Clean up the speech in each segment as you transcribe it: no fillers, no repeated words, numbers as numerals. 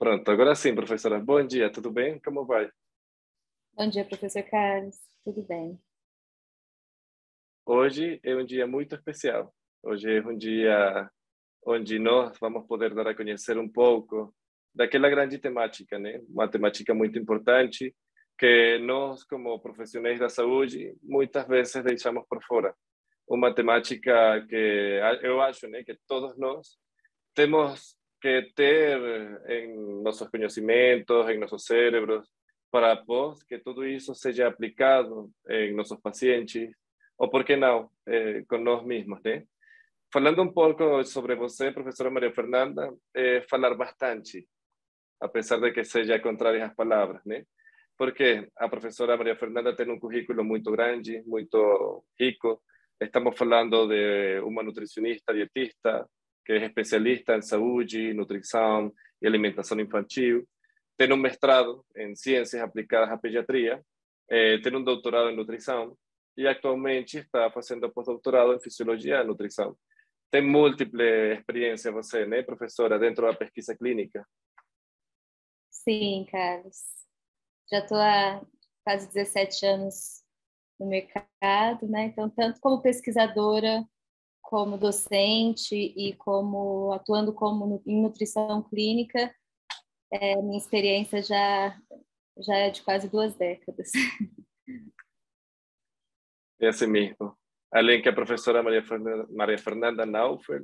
Pronto, agora sim, professora. Bom dia, tudo bem? Como vai? Bom dia, professor Carlos. Tudo bem? Hoje é um dia muito especial. Hoje é um dia onde nós vamos poder dar a conhecer um pouco daquela grande temática, né? Uma temática muito importante que nós, como profissionais da saúde, muitas vezes deixamos por fora. Uma temática que eu acho, né, que todos nós temos que ter em nossos conhecimentos, em nossos cérebros, para após que tudo isso seja aplicado em nossos pacientes, ou por que não, com nós mesmos, né? Falando um pouco sobre você, professora Maria Fernanda, falar bastante, apesar de que seja contrário às palavras, né? Porque a professora Maria Fernanda tem um currículo muito grande, muito rico. Estamos falando de uma nutricionista dietista, que é especialista em saúde, nutrição e alimentação infantil. Tem um mestrado em ciências aplicadas à pediatria, tem um doutorado em nutrição e atualmente está fazendo pós-doutorado em fisiologia e nutrição. Tem múltiple experiência você, né, professora, dentro da pesquisa clínica? Sim, Carlos. Já estou há quase 17 anos no mercado, né? Então, tanto como pesquisadora, como docente e como atuando em nutrição clínica, minha experiência já é de quase 2 décadas. É assim mesmo. Além que a professora Maria Fernanda Naufel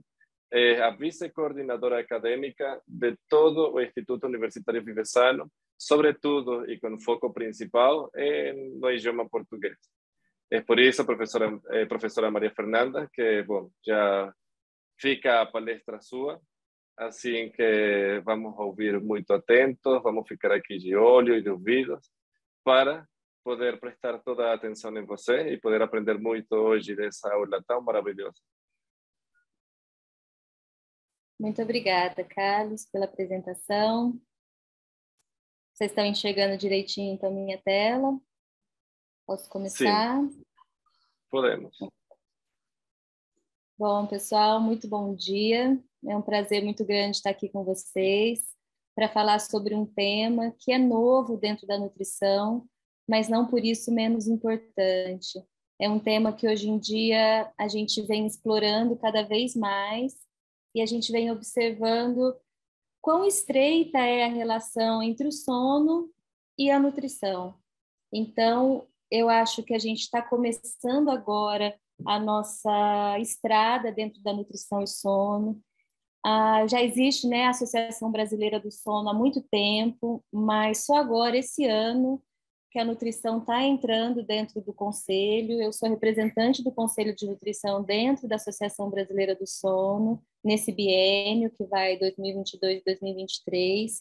é a vice-coordenadora acadêmica de todo o Instituto Universitário Vivesano, sobretudo e com foco principal no idioma português. É por isso, professora Maria Fernanda, que, bom, já fica a palestra sua, assim que vamos ouvir muito atentos, vamos ficar aqui de olho e de ouvidos, para poder prestar toda a atenção em você e poder aprender muito hoje dessa aula tão maravilhosa. Muito obrigada, Carlos, pela apresentação. Vocês estão enxergando direitinho, então, minha tela? Posso Sim, começar? podemos. Bom, pessoal, muito bom dia. É um prazer muito grande estar aqui com vocês para falar sobre um tema que é novo dentro da nutrição, mas não por isso menos importante. É um tema que hoje em dia a gente vem explorando cada vez mais e a gente vem observando quão estreita é a relação entre o sono e a nutrição. Então, eu acho que a gente está começando agora a nossa estrada dentro da nutrição e sono. Já existe, né, a Associação Brasileira do Sono há muito tempo, mas só agora, esse ano, que a nutrição está entrando dentro do conselho. Eu sou representante do Conselho de Nutrição dentro da Associação Brasileira do Sono, nesse biênio que vai 2022-2023,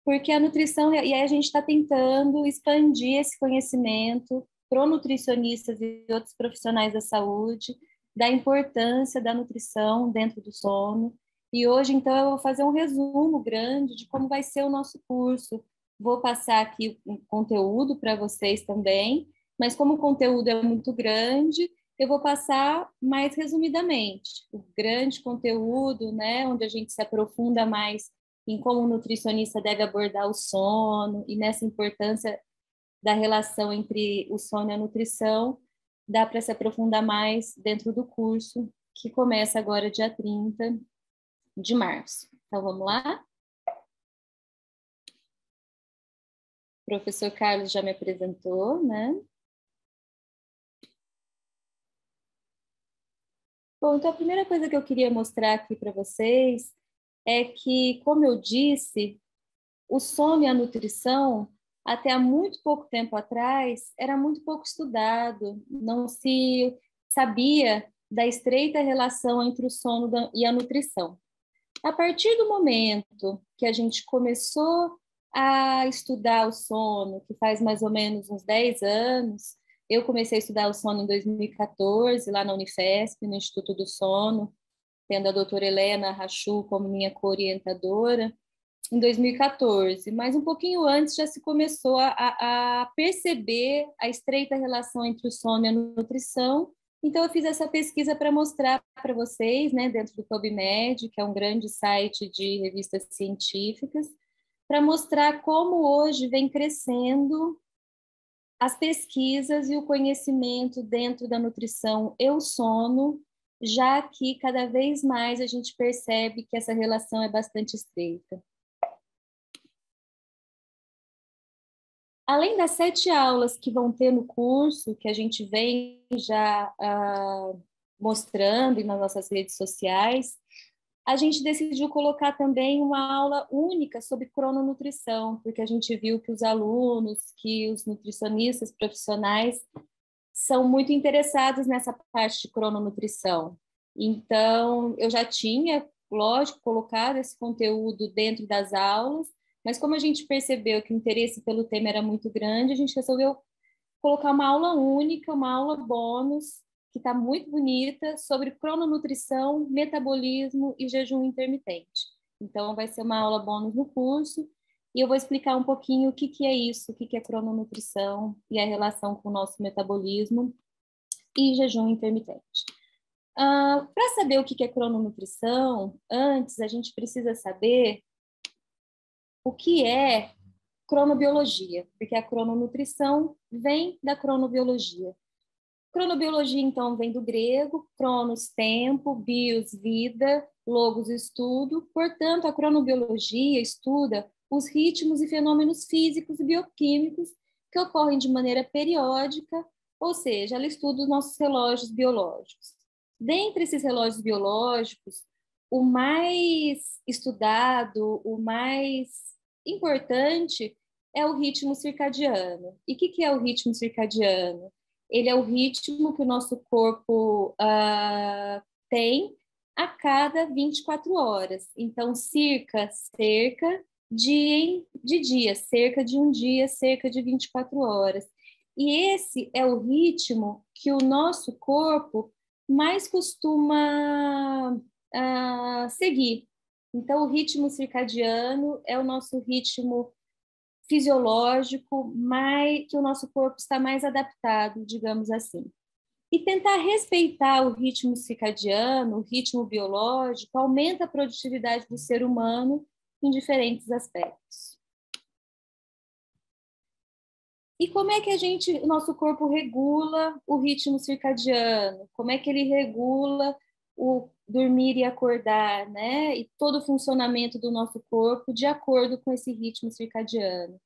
porque a nutrição, e aí a gente está tentando expandir esse conhecimento para nutricionistas e outros profissionais da saúde, da importância da nutrição dentro do sono. E hoje, então, eu vou fazer um resumo grande de como vai ser o nosso curso. Vou passar aqui um conteúdo para vocês também, mas como o conteúdo é muito grande, eu vou passar mais resumidamente. O grande conteúdo, né, onde a gente se aprofunda mais em como o nutricionista deve abordar o sono e nessa importância da relação entre o sono e a nutrição, dá para se aprofundar mais dentro do curso, que começa agora dia 30 de março. Então, vamos lá? O professor Carlos já me apresentou, né? Bom, então a primeira coisa que eu queria mostrar aqui para vocês é que, como eu disse, o sono e a nutrição, até há muito pouco tempo atrás, era muito pouco estudado, não se sabia da estreita relação entre o sono e a nutrição. A partir do momento que a gente começou a estudar o sono, que faz mais ou menos uns 10 anos, eu comecei a estudar o sono em 2014, lá na Unifesp, no Instituto do Sono, tendo a doutora Helena Rachu como minha co-orientadora, em 2014, mas um pouquinho antes já se começou a perceber a estreita relação entre o sono e a nutrição. Então, eu fiz essa pesquisa para mostrar para vocês, né, dentro do PubMed, que é um grande site de revistas científicas, para mostrar como hoje vem crescendo as pesquisas e o conhecimento dentro da nutrição e o sono, já que cada vez mais a gente percebe que essa relação é bastante estreita. Além das 7 aulas que vão ter no curso, que a gente vem já mostrando nas nossas redes sociais, a gente decidiu colocar também uma aula única sobre crononutrição, porque a gente viu que os alunos, que os nutricionistas profissionais são muito interessados nessa parte de crononutrição. Então, eu já tinha, lógico, colocado esse conteúdo dentro das aulas, mas como a gente percebeu que o interesse pelo tema era muito grande, a gente resolveu colocar uma aula única, uma aula bônus, que está muito bonita, sobre crononutrição, metabolismo e jejum intermitente. Então, vai ser uma aula bônus no curso, e eu vou explicar um pouquinho o que é isso, o que é crononutrição e a relação com o nosso metabolismo e jejum intermitente. Para saber o que é crononutrição, antes a gente precisa saber o que é cronobiologia, porque a crononutrição vem da cronobiologia. Cronobiologia, então, vem do grego, cronos, tempo, bios, vida, logos, estudo. Portanto, a cronobiologia estuda os ritmos e fenômenos físicos e bioquímicos que ocorrem de maneira periódica, ou seja, ela estuda os nossos relógios biológicos. Dentre esses relógios biológicos, o mais estudado, o mais importante é o ritmo circadiano. E o que é o ritmo circadiano? Ele é o ritmo que o nosso corpo tem a cada 24 horas. Então, cerca de dia, cerca de um dia, cerca de 24 horas. E esse é o ritmo que o nosso corpo mais costuma seguir. Então, o ritmo circadiano é o nosso ritmo fisiológico, que o nosso corpo está mais adaptado, digamos assim. E tentar respeitar o ritmo circadiano, o ritmo biológico, aumenta a produtividade do ser humano em diferentes aspectos. E como é que o nosso corpo regula o ritmo circadiano? Como é que ele regula o dormir e acordar, né? E todo o funcionamento do nosso corpo de acordo com esse ritmo circadiano.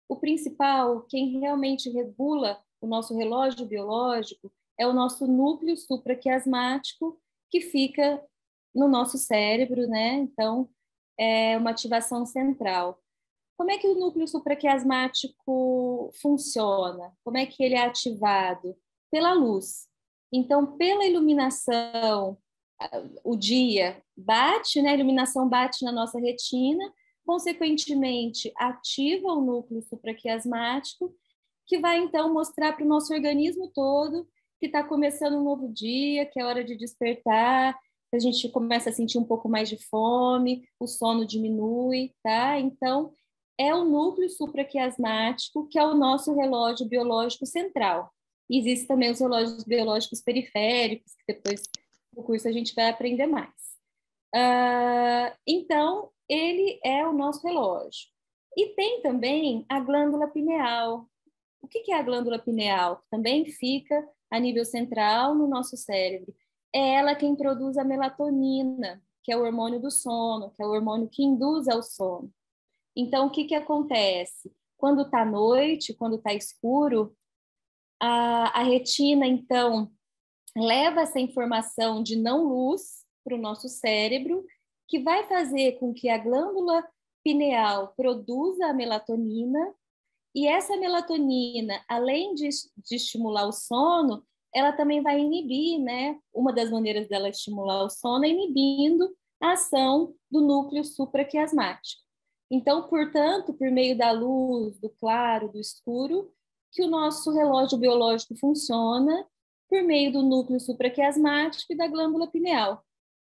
O principal, quem realmente regula o nosso relógio biológico é o nosso núcleo supraquiasmático, que fica no nosso cérebro, né? Então, é uma ativação central. Como é que o núcleo supraquiasmático funciona? Como é que ele é ativado? Pela luz. Então, pela iluminação, o dia bate, né? A iluminação bate na nossa retina, consequentemente ativa o núcleo supraquiasmático, que vai então mostrar para o nosso organismo todo que está começando um novo dia, que é hora de despertar, a gente começa a sentir um pouco mais de fome, o sono diminui, tá? Então, é o núcleo supraquiasmático, que é o nosso relógio biológico central. E existem também os relógios biológicos periféricos, que depois no curso a gente vai aprender mais. Então, ele é o nosso relógio. E tem também a glândula pineal. O que é a glândula pineal? Também fica a nível central no nosso cérebro. É ela quem produz a melatonina, que é o hormônio do sono, que é o hormônio que induz ao sono. Então, o que acontece? Quando está noite, quando está escuro, a retina, então, leva essa informação de não luz para o nosso cérebro, que vai fazer com que a glândula pineal produza a melatonina, e essa melatonina, além de estimular o sono, ela também vai inibir, né? Uma das maneiras dela estimular o sono é inibindo a ação do núcleo supraquiasmático. Então, portanto, por meio da luz, do claro, do escuro, que o nosso relógio biológico funciona por meio do núcleo supraquiasmático e da glândula pineal.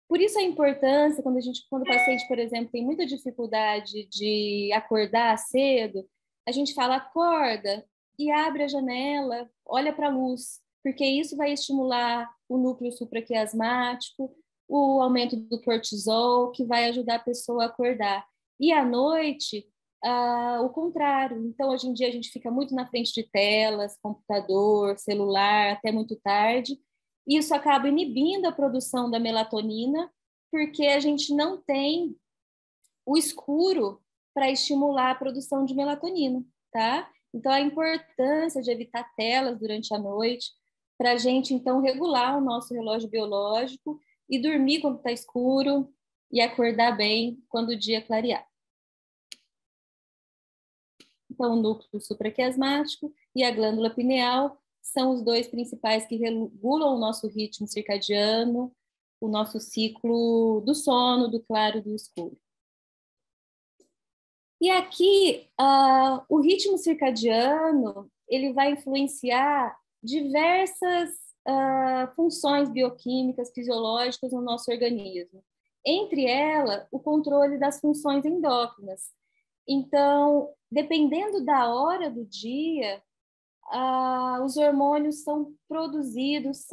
Por isso a importância, quando o paciente, por exemplo, tem muita dificuldade de acordar cedo, a gente fala, acorda e abre a janela, olha para a luz, porque isso vai estimular o núcleo supraquiasmático, o aumento do cortisol, que vai ajudar a pessoa a acordar. E à noite, o contrário. Então, hoje em dia, a gente fica muito na frente de telas, computador, celular, até muito tarde. Isso acaba inibindo a produção da melatonina, porque a gente não tem o escuro para estimular a produção de melatonina, tá? Então, a importância de evitar telas durante a noite, para a gente, então, regular o nosso relógio biológico e dormir quando está escuro e acordar bem quando o dia clarear. Então, o núcleo supraquiasmático e a glândula pineal são os dois principais que regulam o nosso ritmo circadiano, o nosso ciclo do sono, do claro e do escuro. E aqui, o ritmo circadiano, ele vai influenciar diversas funções bioquímicas, fisiológicas no nosso organismo. Entre elas, o controle das funções endócrinas. Então, dependendo da hora do dia, os hormônios são produzidos,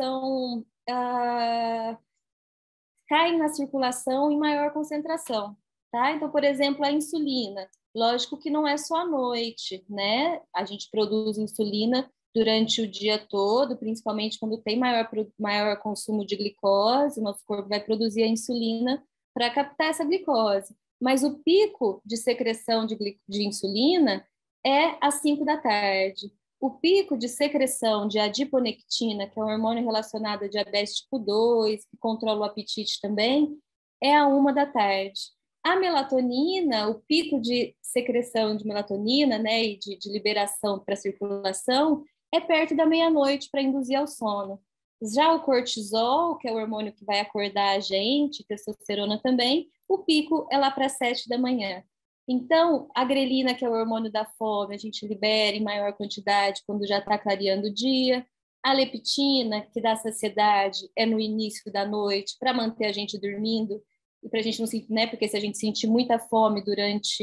caem na circulação em maior concentração. Tá? Então, por exemplo, a insulina. Lógico que não é só à noite, né? A gente produz insulina durante o dia todo, principalmente quando tem maior consumo de glicose, o nosso corpo vai produzir a insulina para captar essa glicose. Mas o pico de secreção de insulina é às 5 da tarde. O pico de secreção de adiponectina, que é um hormônio relacionado a diabetes tipo 2, que controla o apetite também, é à 1 da tarde. A melatonina, o pico de secreção de melatonina, né, e de liberação para circulação, é perto da meia-noite para induzir ao sono. Já o cortisol, que é o hormônio que vai acordar a gente, testosterona também, o pico é lá para 7 da manhã. Então, a grelina, que é o hormônio da fome, a gente libera em maior quantidade quando já está clareando o dia. A leptina, que dá saciedade, é no início da noite, para manter a gente dormindo e para a gente não sentir, né? Porque se a gente sentir muita fome durante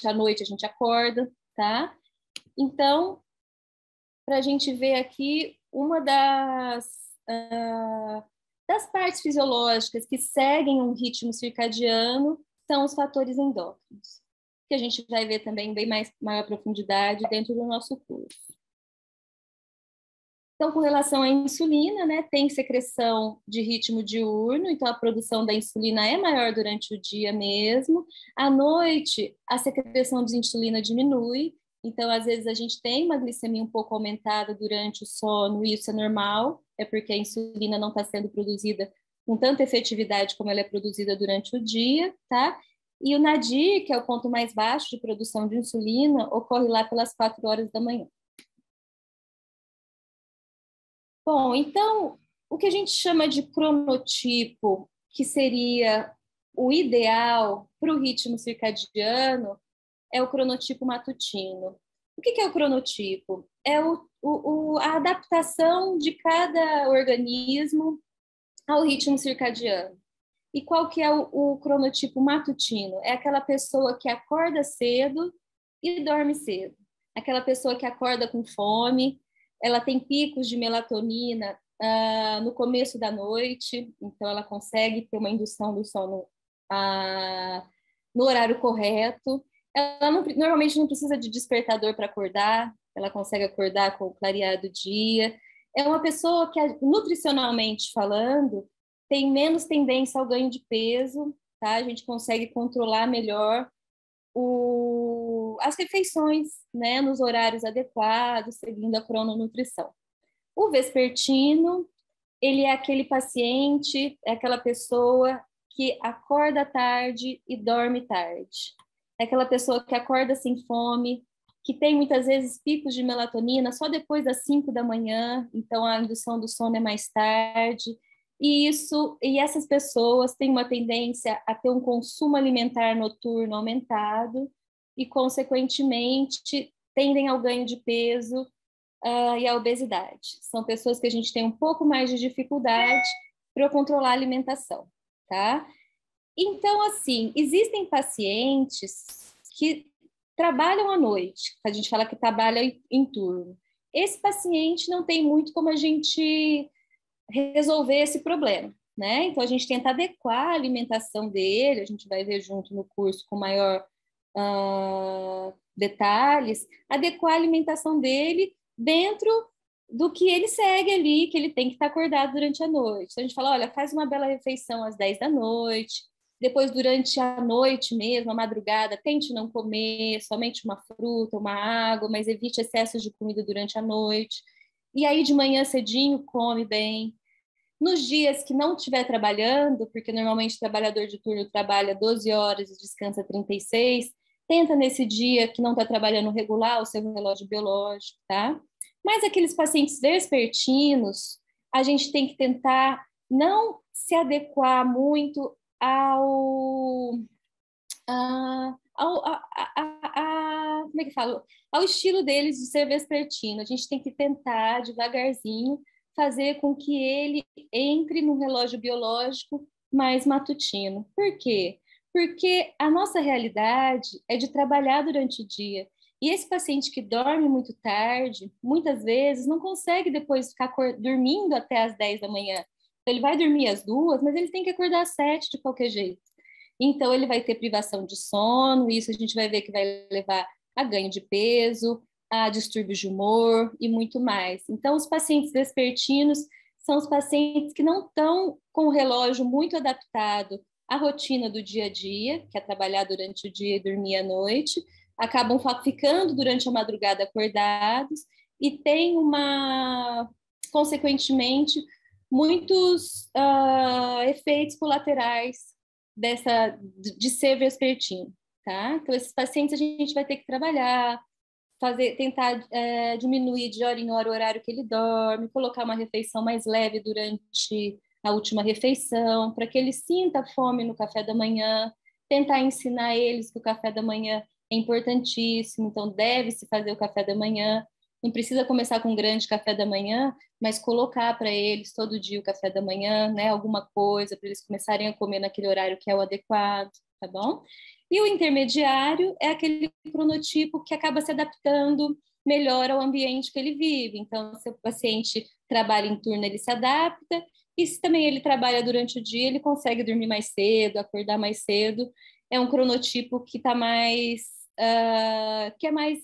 a noite, a gente acorda, tá? Então, para a gente ver aqui, uma das partes fisiológicas que seguem um ritmo circadiano são os fatores endócrinos, que a gente vai ver também em bem maior profundidade dentro do nosso curso. Então, com relação à insulina, né, tem secreção de ritmo diurno, então a produção da insulina é maior durante o dia mesmo. À noite, a secreção de insulina diminui, então às vezes a gente tem uma glicemia um pouco aumentada durante o sono, e isso é normal, é porque a insulina não está sendo produzida com tanta efetividade como ela é produzida durante o dia, tá? E o nadir, que é o ponto mais baixo de produção de insulina, ocorre lá pelas 4 horas da manhã. Bom, então, o que a gente chama de cronotipo, que seria o ideal para o ritmo circadiano, é o cronotipo matutino. O que é o cronotipo? É a adaptação de cada organismo ao ritmo circadiano. E qual que é o cronotipo matutino? É aquela pessoa que acorda cedo e dorme cedo. Aquela pessoa que acorda com fome, ela tem picos de melatonina no começo da noite, então ela consegue ter uma indução do sono no horário correto. Ela normalmente não precisa de despertador para acordar, ela consegue acordar com o clarear do dia. É uma pessoa que, nutricionalmente falando, tem menos tendência ao ganho de peso, tá? A gente consegue controlar melhor as refeições, né, nos horários adequados, seguindo a crononutrição. O vespertino, ele é aquele paciente, é aquela pessoa que acorda tarde e dorme tarde. É aquela pessoa que acorda sem fome, que tem muitas vezes picos de melatonina só depois das 5 da manhã, então a indução do sono é mais tarde. E essas pessoas têm uma tendência a ter um consumo alimentar noturno aumentado e, consequentemente, tendem ao ganho de peso e à obesidade. São pessoas que a gente tem um pouco mais de dificuldade para controlar a alimentação, tá? Então, assim, existem pacientes que trabalham à noite, a gente fala que trabalha em turno. esse paciente não tem muito como a gente resolver esse problema, né? Então, a gente tenta adequar a alimentação dele, a gente vai ver junto no curso com maior detalhes, adequar a alimentação dele dentro do que ele segue ali, que ele tem que estar acordado durante a noite. Então, a gente fala, olha, faz uma bela refeição às 10 da noite, depois, durante a noite mesmo, a madrugada, tente não comer, somente uma fruta, uma água, mas evite excessos de comida durante a noite. E aí, de manhã cedinho, come bem. Nos dias que não estiver trabalhando, porque normalmente o trabalhador de turno trabalha 12 horas e descansa 36, tenta nesse dia que não está trabalhando regular o seu relógio biológico, tá? Mas aqueles pacientes vespertinos, a gente tem que tentar não se adequar muito como é que falo? Ao estilo deles de ser vespertino. A gente tem que tentar, devagarzinho, fazer com que ele entre no relógio biológico mais matutino. Por quê? Porque a nossa realidade é de trabalhar durante o dia. E esse paciente que dorme muito tarde, muitas vezes, não consegue depois ficar dormindo até as 10 da manhã. Então, ele vai dormir às 2, mas ele tem que acordar às 7 de qualquer jeito. Então, ele vai ter privação de sono, isso a gente vai ver que vai levar a ganho de peso, a distúrbios de humor e muito mais. Então, os pacientes vespertinos são os pacientes que não estão com o relógio muito adaptado à rotina do dia a dia, que é trabalhar durante o dia e dormir à noite, acabam ficando durante a madrugada acordados e tem consequentemente, muitos efeitos colaterais de ser vespertino, tá? Então, esses pacientes a gente vai ter que trabalhar, tentar diminuir de hora em hora o horário que ele dorme, colocar uma refeição mais leve durante a última refeição, para que ele sinta fome no café da manhã, tentar ensinar eles que o café da manhã é importantíssimo, então deve-se fazer o café da manhã, não precisa começar com um grande café da manhã, mas colocar para eles todo dia o café da manhã, né, alguma coisa para eles começarem a comer naquele horário que é o adequado, tá bom? E o intermediário é aquele cronotipo que acaba se adaptando melhor ao ambiente que ele vive. Então, se o paciente trabalha em turno, ele se adapta, e se também ele trabalha durante o dia, ele consegue dormir mais cedo, acordar mais cedo. É um cronotipo que está que é mais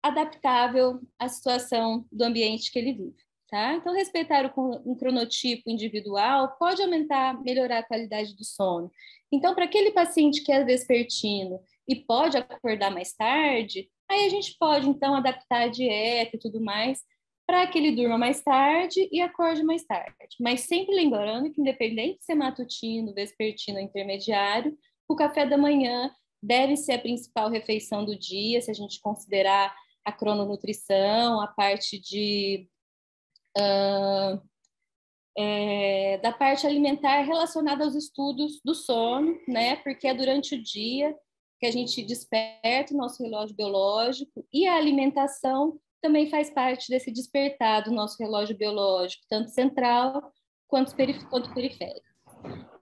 adaptável à situação do ambiente que ele vive, tá? Então, respeitar um cronotipo individual pode melhorar a qualidade do sono. Então, para aquele paciente que é vespertino e pode acordar mais tarde, aí a gente pode, então, adaptar a dieta e tudo mais para que ele durma mais tarde e acorde mais tarde. Mas sempre lembrando que, independente de ser matutino, vespertino ou intermediário, o café da manhã deve ser a principal refeição do dia, se a gente considerar a crononutrição, a parte da parte alimentar relacionada aos estudos do sono, né? Porque é durante o dia que a gente desperta o nosso relógio biológico e a alimentação também faz parte desse despertar do nosso relógio biológico, tanto central quanto periférico.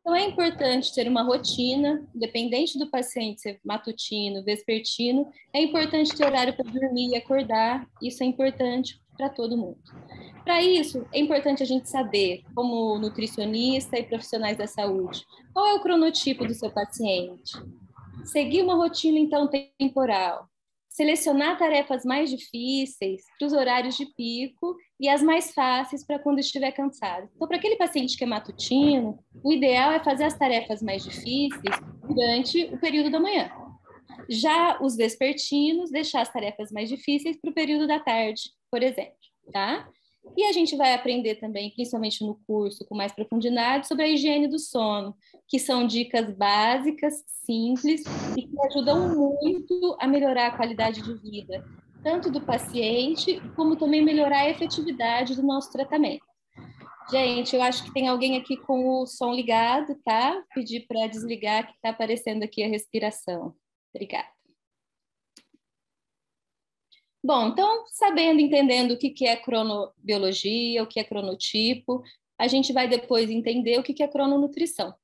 Então, é importante ter uma rotina, independente do paciente ser matutino, vespertino, é importante ter horário para dormir e acordar, isso é importante para todo mundo. Para isso, é importante a gente saber, como nutricionista e profissionais da saúde, qual é o cronotipo do seu paciente. Seguir uma rotina, então, temporal. Selecionar tarefas mais difíceis para os horários de pico e as mais fáceis para quando estiver cansado. Então, para aquele paciente que é matutino, o ideal é fazer as tarefas mais difíceis durante o período da manhã. Já os vespertinos, deixar as tarefas mais difíceis para o período da tarde, por exemplo, tá? E a gente vai aprender também, principalmente no curso, com mais profundidade, sobre a higiene do sono, que são dicas básicas, simples e que ajudam muito a melhorar a qualidade de vida, tanto do paciente, como também melhorar a efetividade do nosso tratamento. Gente, eu acho que tem alguém aqui com o som ligado, tá? Pedir para desligar, que está aparecendo aqui a respiração. Obrigada. Bom, então, sabendo, entendendo o que é cronobiologia, o que é cronotipo, a gente vai depois entender o que é crononutrição,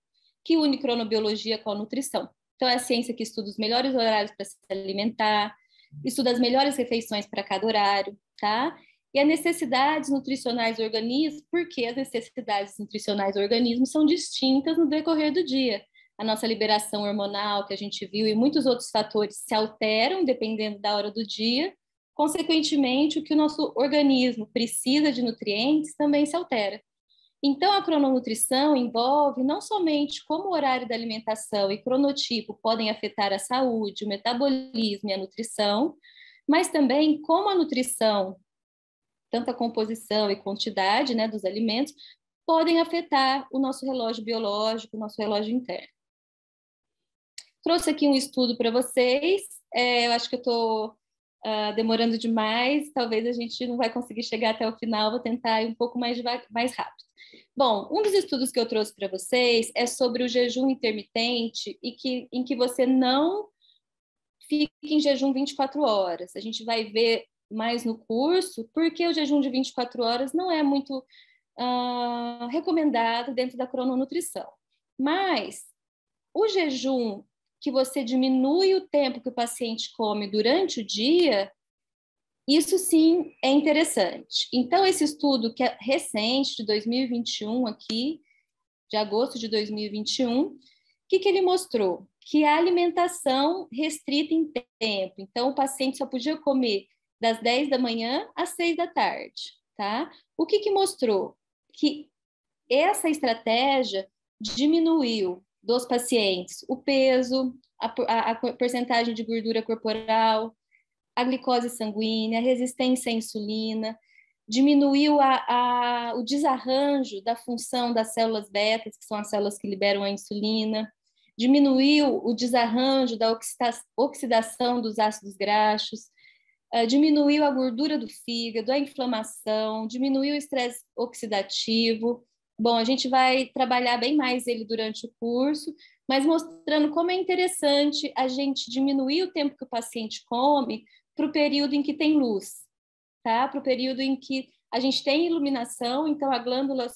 que une cronobiologia com a nutrição. Então, é a ciência que estuda os melhores horários para se alimentar, estuda as melhores refeições para cada horário, tá? E as necessidades nutricionais do organismo, porque as necessidades nutricionais do organismo são distintas no decorrer do dia. A nossa liberação hormonal, que a gente viu, e muitos outros fatores se alteram dependendo da hora do dia. Consequentemente, o que o nosso organismo precisa de nutrientes também se altera. Então, a crononutrição envolve não somente como o horário da alimentação e cronotipo podem afetar a saúde, o metabolismo e a nutrição, mas também como a nutrição, tanto a composição e quantidade, né, dos alimentos, podem afetar o nosso relógio biológico, o nosso relógio interno. Trouxe aqui um estudo para vocês. Eu acho que eu estou demorando demais, talvez a gente não vai conseguir chegar até o final, vou tentar ir um pouco mais rápido. Bom, um dos estudos que eu trouxe para vocês é sobre o jejum intermitente em que você não fica em jejum 24 horas. A gente vai ver mais no curso, porque o jejum de 24 horas não é muito recomendado dentro da crononutrição. Mas o jejum que você diminui o tempo que o paciente come durante o dia, isso sim é interessante. Então, esse estudo que é recente, de 2021 aqui, de agosto de 2021, o que ele mostrou? Que a alimentação restrita em tempo. Então, o paciente só podia comer das 10 da manhã às 6 da tarde, tá? O que mostrou? Que essa estratégia diminuiu dos pacientes o peso, a porcentagem de gordura corporal, a glicose sanguínea, a resistência à insulina, diminuiu o desarranjo da função das células betas, que são as células que liberam a insulina, diminuiu o desarranjo da oxidação dos ácidos graxos, diminuiu a gordura do fígado, a inflamação, diminuiu o estresse oxidativo. Bom, a gente vai trabalhar bem mais ele durante o curso, mas mostrando como é interessante a gente diminuir o tempo que o paciente come para o período em que tem luz, tá? Para o período em que a gente tem iluminação, então a glândula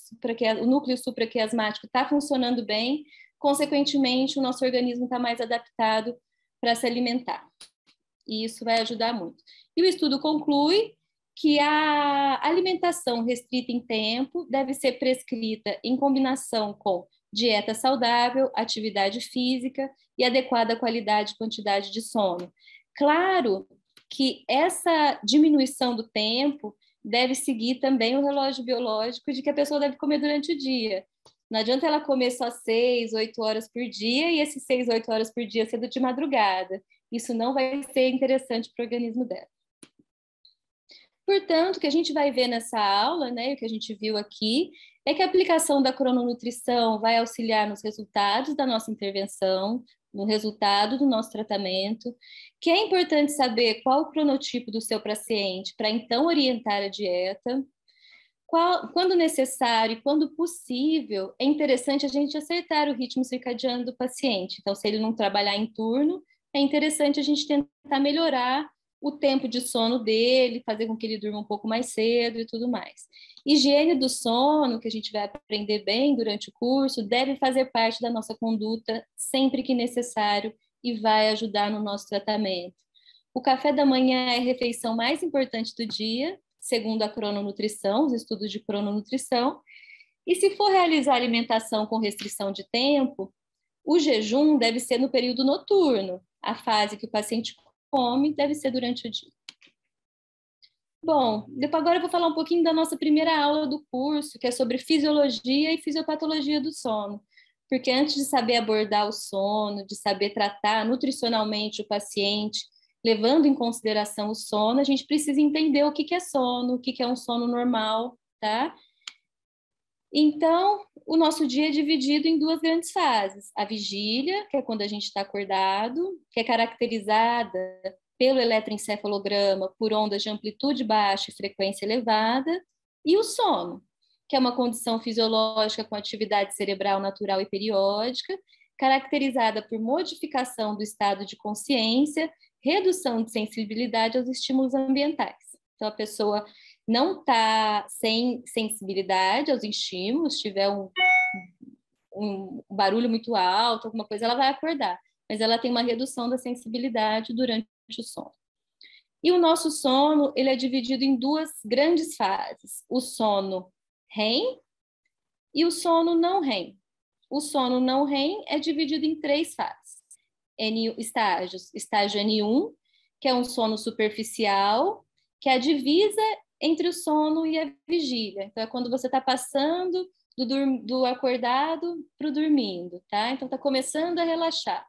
o núcleo supraquiasmático está funcionando bem, consequentemente o nosso organismo está mais adaptado para se alimentar. E isso vai ajudar muito. E o estudo conclui que a alimentação restrita em tempo deve ser prescrita em combinação com dieta saudável, atividade física e adequada qualidade e quantidade de sono. Claro que essa diminuição do tempo deve seguir também o relógio biológico de que a pessoa deve comer durante o dia. Não adianta ela comer só 6, 8 horas por dia e esses 6, 8 horas por dia sendo de madrugada. Isso não vai ser interessante para o organismo dela. Portanto, o que a gente vai ver nessa aula, né, o que a gente viu aqui, é que a aplicação da crononutrição vai auxiliar nos resultados da nossa intervenção, no resultado do nosso tratamento, que é importante saber qual o cronotipo do seu paciente para então orientar a dieta. Quando necessário e quando possível, é interessante a gente acertar o ritmo circadiano do paciente. Então, se ele não trabalhar em turno, é interessante a gente tentar melhorar o tempo de sono dele, fazer com que ele durma um pouco mais cedo e tudo mais. Higiene do sono, que a gente vai aprender bem durante o curso, deve fazer parte da nossa conduta sempre que necessário e vai ajudar no nosso tratamento. O café da manhã é a refeição mais importante do dia, segundo a crononutrição, os estudos de crononutrição. E se for realizar alimentação com restrição de tempo, o jejum deve ser no período noturno. A fase que o paciente come deve ser durante o dia. Bom, agora eu vou falar um pouquinho da nossa primeira aula do curso, que é sobre fisiologia e fisiopatologia do sono. Porque antes de saber abordar o sono, de saber tratar nutricionalmente o paciente, levando em consideração o sono, a gente precisa entender o que é sono, o que é um sono normal, tá? Então, o nosso dia é dividido em duas grandes fases. A vigília, que é quando a gente está acordado, que é caracterizada pelo eletroencefalograma por ondas de amplitude baixa e frequência elevada, e o sono, que é uma condição fisiológica com atividade cerebral natural e periódica, caracterizada por modificação do estado de consciência, redução de sensibilidade aos estímulos ambientais. Então, a pessoa não está sem sensibilidade aos estímulos, se tiver um barulho muito alto, alguma coisa, ela vai acordar, mas ela tem uma redução da sensibilidade durante o sono. E o nosso sono, ele é dividido em duas grandes fases: o sono REM e o sono não REM. O sono não REM é dividido em três fases. Estágios. Estágio N1, que é um sono superficial, que é a divisa entre o sono e a vigília. Então, é quando você está passando do acordado para o dormindo, tá? Então, está começando a relaxar.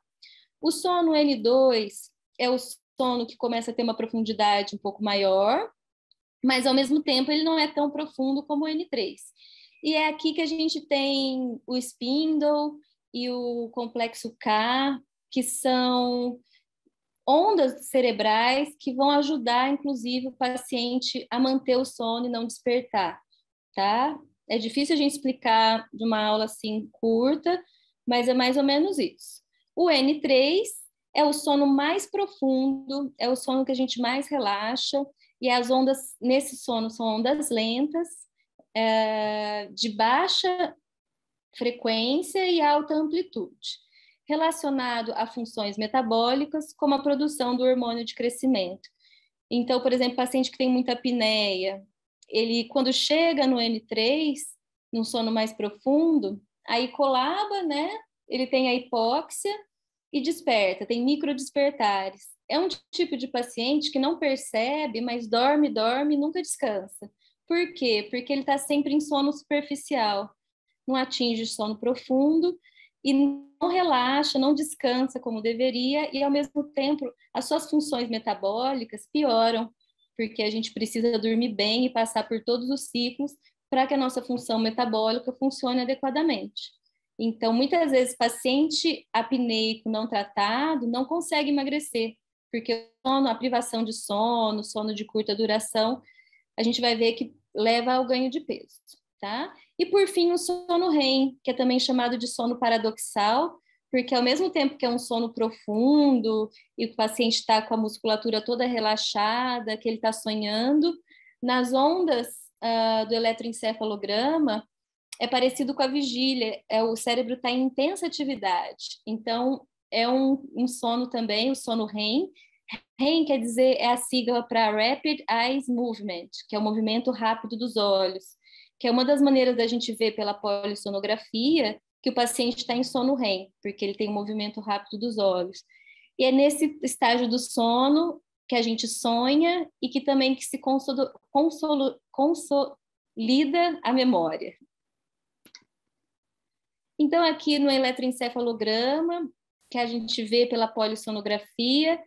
O sono N2 é o sono que começa a ter uma profundidade um pouco maior, mas, ao mesmo tempo, ele não é tão profundo como o N3. E é aqui que a gente tem o spindle e o complexo K, que são ondas cerebrais que vão ajudar, inclusive, o paciente a manter o sono e não despertar, tá? É difícil a gente explicar de uma aula assim curta, mas é mais ou menos isso. O N3 é o sono mais profundo, é o sono que a gente mais relaxa, e as ondas nesse sono são ondas lentas, de baixa frequência e alta amplitude, relacionado a funções metabólicas, como a produção do hormônio de crescimento. Então, por exemplo, paciente que tem muita apneia, ele, quando chega no N3, num sono mais profundo, aí colaba, né? Ele tem a hipóxia e desperta, tem microdespertares. É um tipo de paciente que não percebe, mas dorme, dorme e nunca descansa. Por quê? Porque ele está sempre em sono superficial, não atinge sono profundo e não relaxa, não descansa como deveria, e ao mesmo tempo as suas funções metabólicas pioram, porque a gente precisa dormir bem e passar por todos os ciclos para que a nossa função metabólica funcione adequadamente. Então, muitas vezes, paciente apneico não tratado não consegue emagrecer, porque o sono, a privação de sono, sono de curta duração, a gente vai ver que leva ao ganho de peso, tá? E, por fim, o sono REM, que é também chamado de sono paradoxal, porque ao mesmo tempo que é um sono profundo e o paciente está com a musculatura toda relaxada, que ele está sonhando, nas ondas do eletroencefalograma é parecido com a vigília, o cérebro está em intensa atividade. Então, é um sono também, o sono REM. REM quer dizer, é a sigla para Rapid Eye Movement, que é o movimento rápido dos olhos, que é uma das maneiras da gente ver pela polissonografia que o paciente está em sono REM, porque ele tem um movimento rápido dos olhos. E é nesse estágio do sono que a gente sonha e que também que se consolida a memória. Então, aqui no eletroencefalograma, que a gente vê pela polissonografia,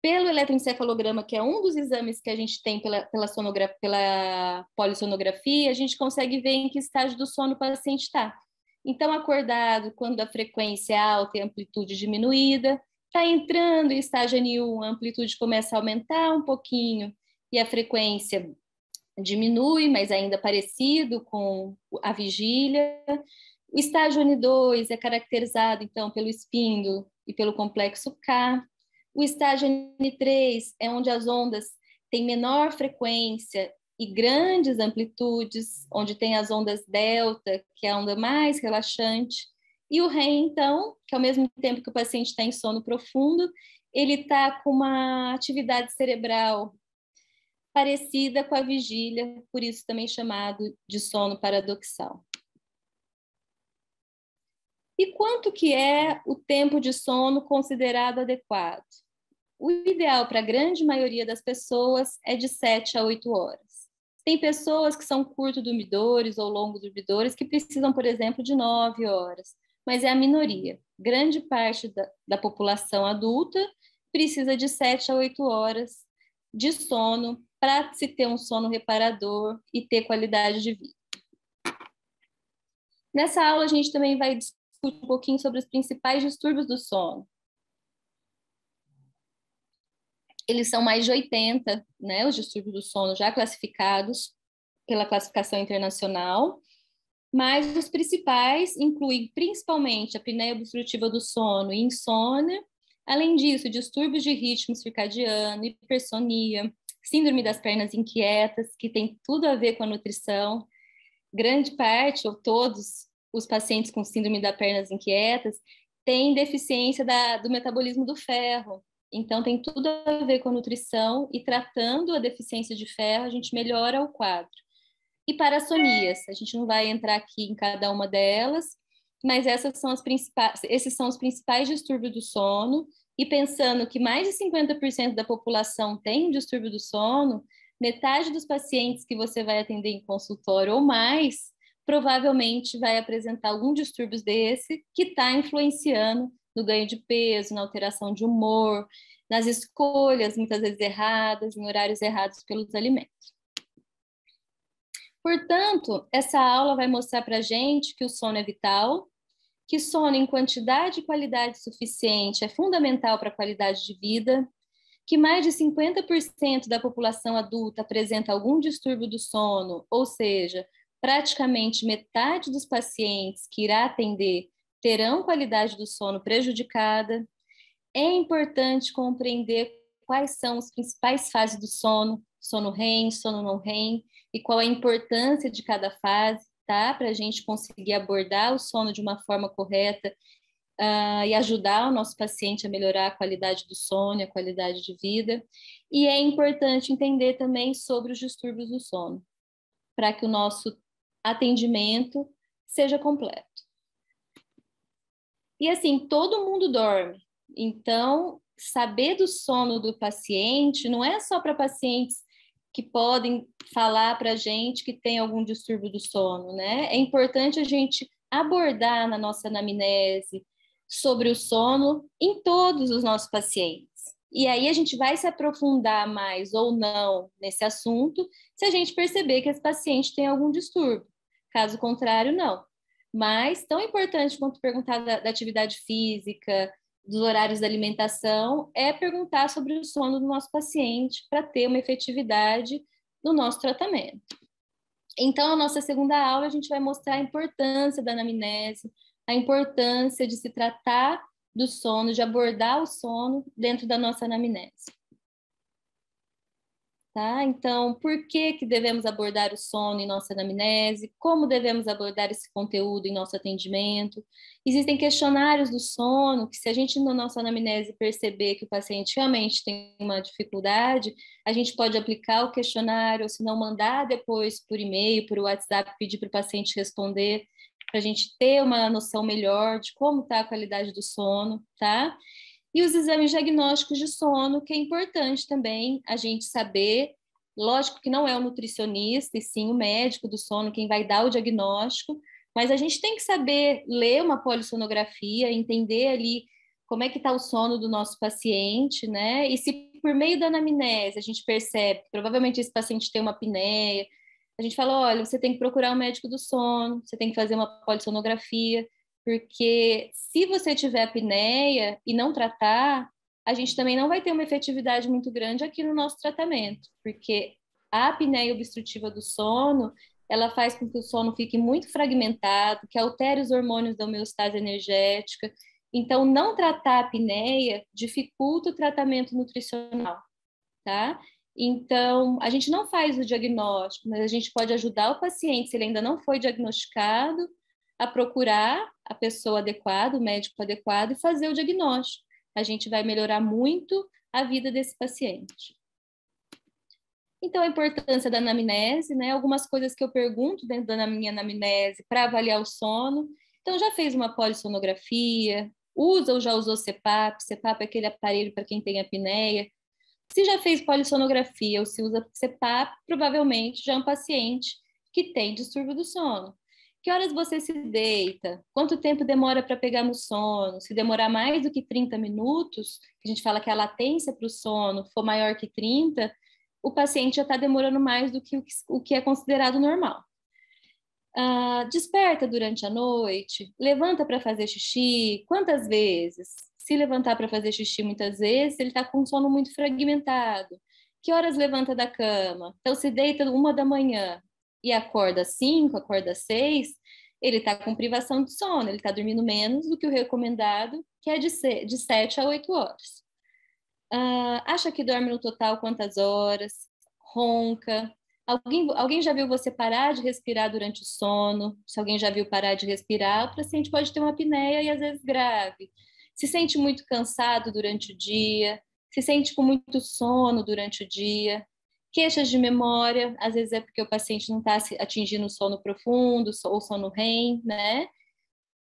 pelo eletroencefalograma, que é um dos exames que a gente tem pela polissonografia, a gente consegue ver em que estágio do sono o paciente está. Então, acordado, quando a frequência é alta e a amplitude diminuída, está entrando em estágio N1, a amplitude começa a aumentar um pouquinho e a frequência diminui, mas ainda parecido com a vigília. O estágio N2 é caracterizado, então, pelo espíndolo e pelo complexo K. O estágio N3 é onde as ondas têm menor frequência e grandes amplitudes, onde tem as ondas delta, que é a onda mais relaxante. E o REM, então, que ao mesmo tempo que o paciente está em sono profundo, ele está com uma atividade cerebral parecida com a vigília, por isso também chamado de sono paradoxal. E quanto que é o tempo de sono considerado adequado? O ideal para a grande maioria das pessoas é de 7 a 8 horas. Tem pessoas que são curto dormidores ou longo dormidores que precisam, por exemplo, de 9 horas, mas é a minoria. Grande parte da população adulta precisa de 7 a 8 horas de sono para se ter um sono reparador e ter qualidade de vida. Nessa aula, a gente também vai discutir um pouquinho sobre os principais distúrbios do sono. Eles são mais de 80, né, os distúrbios do sono já classificados pela classificação internacional, mas os principais incluem principalmente a apneia obstrutiva do sono e insônia, além disso, distúrbios de ritmo circadiano, hipersonia, síndrome das pernas inquietas, que tem tudo a ver com a nutrição. Grande parte, ou todos os pacientes com síndrome das pernas inquietas, têm deficiência do metabolismo do ferro. Então, tem tudo a ver com a nutrição e tratando a deficiência de ferro, a gente melhora o quadro. E parassonias, a gente não vai entrar aqui em cada uma delas, mas esses são os principais distúrbios do sono. E pensando que mais de 50% da população tem distúrbio do sono, metade dos pacientes que você vai atender em consultório ou mais, provavelmente vai apresentar algum distúrbio desse que está influenciando no ganho de peso, na alteração de humor, nas escolhas muitas vezes erradas, em horários errados pelos alimentos. Portanto, essa aula vai mostrar para a gente que o sono é vital, que sono em quantidade e qualidade suficiente é fundamental para a qualidade de vida, que mais de 50% da população adulta apresenta algum distúrbio do sono, ou seja, praticamente metade dos pacientes que irá atender terão qualidade do sono prejudicada. É importante compreender quais são as principais fases do sono REM, sono não REM, e qual a importância de cada fase, tá? Para a gente conseguir abordar o sono de uma forma correta e ajudar o nosso paciente a melhorar a qualidade do sono e a qualidade de vida. E é importante entender também sobre os distúrbios do sono, para que o nosso atendimento seja completo. E assim, todo mundo dorme. Então, saber do sono do paciente não é só para pacientes que podem falar para a gente que tem algum distúrbio do sono, né? É importante a gente abordar na nossa anamnese sobre o sono em todos os nossos pacientes. E aí a gente vai se aprofundar mais ou não nesse assunto se a gente perceber que esse paciente tem algum distúrbio. Caso contrário, não. Mas tão importante quanto perguntar da atividade física, dos horários da alimentação, é perguntar sobre o sono do nosso paciente para ter uma efetividade no nosso tratamento. Então, a nossa segunda aula, a gente vai mostrar a importância da anamnese, a importância de se tratar do sono, de abordar o sono dentro da nossa anamnese. Tá? Então, por que devemos abordar o sono em nossa anamnese? Como devemos abordar esse conteúdo em nosso atendimento? Existem questionários do sono que, se a gente, na nossa anamnese, perceber que o paciente realmente tem uma dificuldade, a gente pode aplicar o questionário, ou se não, mandar depois por e-mail, por WhatsApp, pedir para o paciente responder, para a gente ter uma noção melhor de como está a qualidade do sono, tá? E os exames diagnósticos de sono, que é importante também a gente saber. Lógico que não é o nutricionista, e sim o médico do sono quem vai dar o diagnóstico, mas a gente tem que saber ler uma polissonografia, entender ali como é que está o sono do nosso paciente, né? E se por meio da anamnese a gente percebe que provavelmente esse paciente tem uma apneia, a gente fala, olha, você tem que procurar um médico do sono, você tem que fazer uma polissonografia, porque se você tiver apneia e não tratar, a gente também não vai ter uma efetividade muito grande aqui no nosso tratamento, porque a apneia obstrutiva do sono, ela faz com que o sono fique muito fragmentado, que altere os hormônios da homeostase energética. Então, não tratar a apneia dificulta o tratamento nutricional, tá? Então, a gente não faz o diagnóstico, mas a gente pode ajudar o paciente, se ele ainda não foi diagnosticado, a procurar a pessoa adequada, o médico adequado, e fazer o diagnóstico. A gente vai melhorar muito a vida desse paciente. Então, a importância da anamnese, né? Algumas coisas que eu pergunto dentro da minha anamnese para avaliar o sono. Então, já fez uma polissonografia? Usa ou já usou CPAP? CPAP é aquele aparelho para quem tem apneia. Se já fez polissonografia ou se usa CPAP, provavelmente já é um paciente que tem distúrbio do sono. Que horas você se deita? Quanto tempo demora para pegar no sono? Se demorar mais do que 30 minutos, que a gente fala que a latência para o sono for maior que 30, o paciente já está demorando mais do que o que é considerado normal. Desperta durante a noite, levanta para fazer xixi, quantas vezes? Se levantar para fazer xixi muitas vezes, ele está com um sono muito fragmentado. Que horas levanta da cama? Então, se deita 1 da manhã e acorda 5, acorda 6, ele está com privação de sono, ele está dormindo menos do que o recomendado, que é de 7 a 8 horas. Acha que dorme no total quantas horas? Ronca. Alguém já viu você parar de respirar durante o sono? Se alguém já viu parar de respirar, o paciente pode ter uma apneia e às vezes grave. Se sente muito cansado durante o dia, se sente com muito sono durante o dia, queixas de memória, às vezes é porque o paciente não está atingindo o sono profundo ou sono REM, né?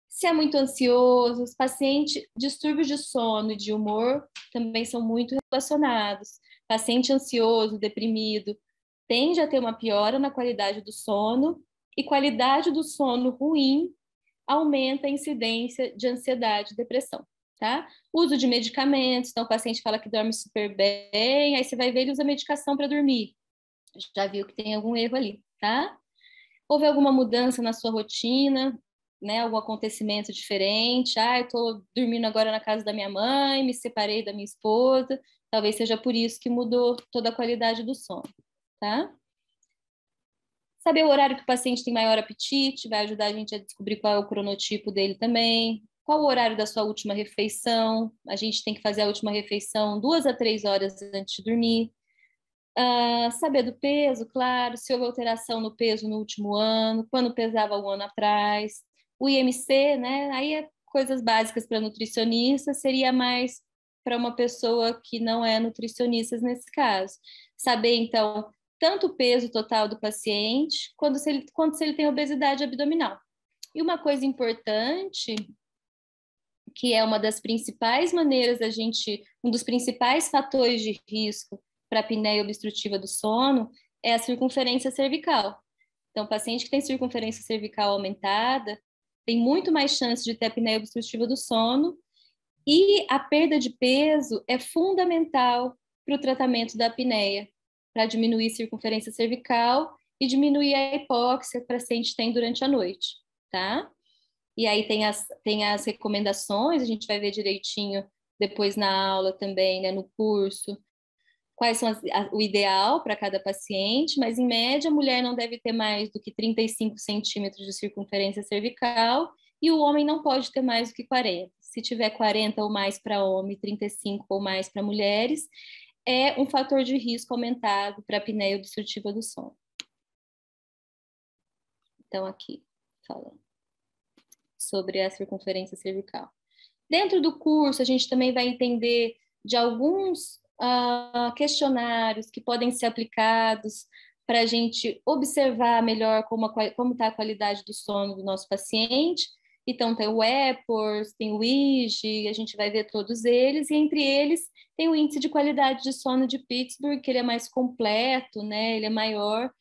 Se é muito ansioso, os pacientes, distúrbios de sono e de humor também são muito relacionados. Paciente ansioso, deprimido, tende a ter uma piora na qualidade do sono, e qualidade do sono ruim aumenta a incidência de ansiedade e depressão, tá? Uso de medicamentos, então o paciente fala que dorme super bem, aí você vai ver ele usa medicação para dormir. Já viu que tem algum erro ali, tá? Houve alguma mudança na sua rotina, né? Algum acontecimento diferente? Ah, eu tô dormindo agora na casa da minha mãe, me separei da minha esposa. Talvez seja por isso que mudou toda a qualidade do sono, tá? Saber o horário que o paciente tem maior apetite vai ajudar a gente a descobrir qual é o cronotipo dele também. Qual o horário da sua última refeição? A gente tem que fazer a última refeição 2 a 3 horas antes de dormir. Saber do peso, claro, se houve alteração no peso no último ano, quando pesava um ano atrás. O IMC, né? Aí é coisas básicas para nutricionista, seria mais para uma pessoa que não é nutricionista nesse caso. Saber, então, tanto o peso total do paciente, quanto se ele tem obesidade abdominal. E uma coisa importante, que é uma das principais maneiras um dos principais fatores de risco para a apneia obstrutiva do sono, é a circunferência cervical. Então, o paciente que tem circunferência cervical aumentada tem muito mais chance de ter apneia obstrutiva do sono, e a perda de peso é fundamental para o tratamento da apneia, para diminuir a circunferência cervical e diminuir a hipóxia que o paciente tem durante a noite, tá? E aí tem as recomendações, a gente vai ver direitinho depois na aula também, né, no curso, quais são o ideal para cada paciente, mas em média a mulher não deve ter mais do que 35 centímetros de circunferência cervical e o homem não pode ter mais do que 40. Se tiver 40 ou mais para homem, 35 ou mais para mulheres, é um fator de risco aumentado para a apneia obstrutiva do sono. Então, aqui, falando sobre a circunferência cervical. Dentro do curso, a gente também vai entender de alguns questionários que podem ser aplicados para a gente observar melhor como está a qualidade do sono do nosso paciente. Então, tem o Epworth, tem o IGE, a gente vai ver todos eles, e entre eles tem o índice de qualidade de sono de Pittsburgh, que ele é mais completo, né? Ele é maior,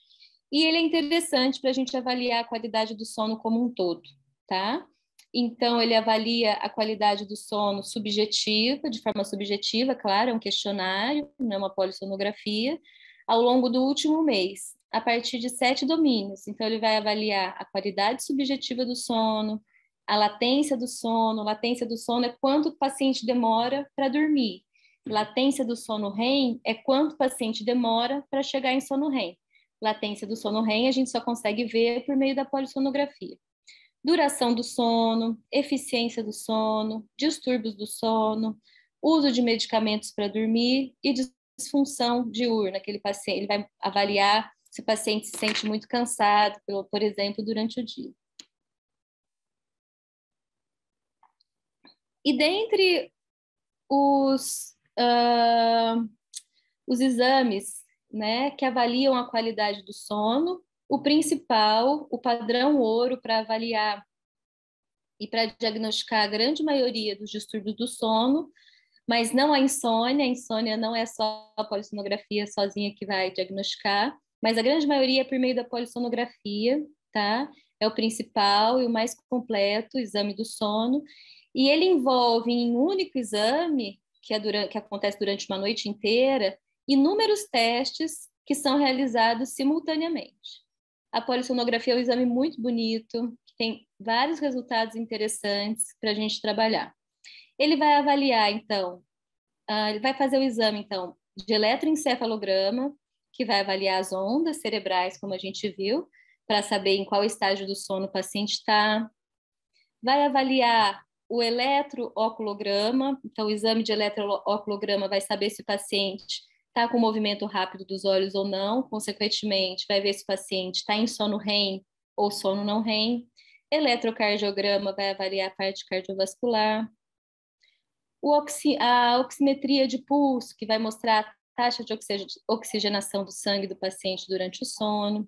e ele é interessante para a gente avaliar a qualidade do sono como um todo, tá? Então, ele avalia a qualidade do sono subjetiva, de forma subjetiva, claro, é um questionário, não é uma polissonografia, ao longo do último mês, a partir de 7 domínios. Então, ele vai avaliar a qualidade subjetiva do sono, a latência do sono. Latência do sono é quanto o paciente demora para dormir. Latência do sono REM é quanto o paciente demora para chegar em sono REM. Latência do sono REM a gente só consegue ver por meio da polissonografia. Duração do sono, eficiência do sono, distúrbios do sono, uso de medicamentos para dormir e disfunção diurna, aquele paciente, ele vai avaliar se o paciente se sente muito cansado, por exemplo, durante o dia. E dentre os exames, né, que avaliam a qualidade do sono, o principal, o padrão ouro para avaliar e para diagnosticar a grande maioria dos distúrbios do sono, mas não a insônia não é só a polissonografia sozinha que vai diagnosticar, mas a grande maioria é por meio da polissonografia, tá? É o principal e o mais completo, o exame do sono, e ele envolve em um único exame, que acontece durante uma noite inteira, inúmeros testes que são realizados simultaneamente. A polissonografia é um exame muito bonito, que tem vários resultados interessantes para a gente trabalhar. Ele vai avaliar, então, ele vai fazer o exame, então, de eletroencefalograma, que vai avaliar as ondas cerebrais, como a gente viu, para saber em qual estágio do sono o paciente está. Vai avaliar o eletrooculograma, então o exame de eletrooculograma vai saber se o paciente está com movimento rápido dos olhos ou não, consequentemente vai ver se o paciente está em sono REM ou sono não REM. Eletrocardiograma vai avaliar a parte cardiovascular. A oximetria de pulso, que vai mostrar a taxa de oxigenação do sangue do paciente durante o sono.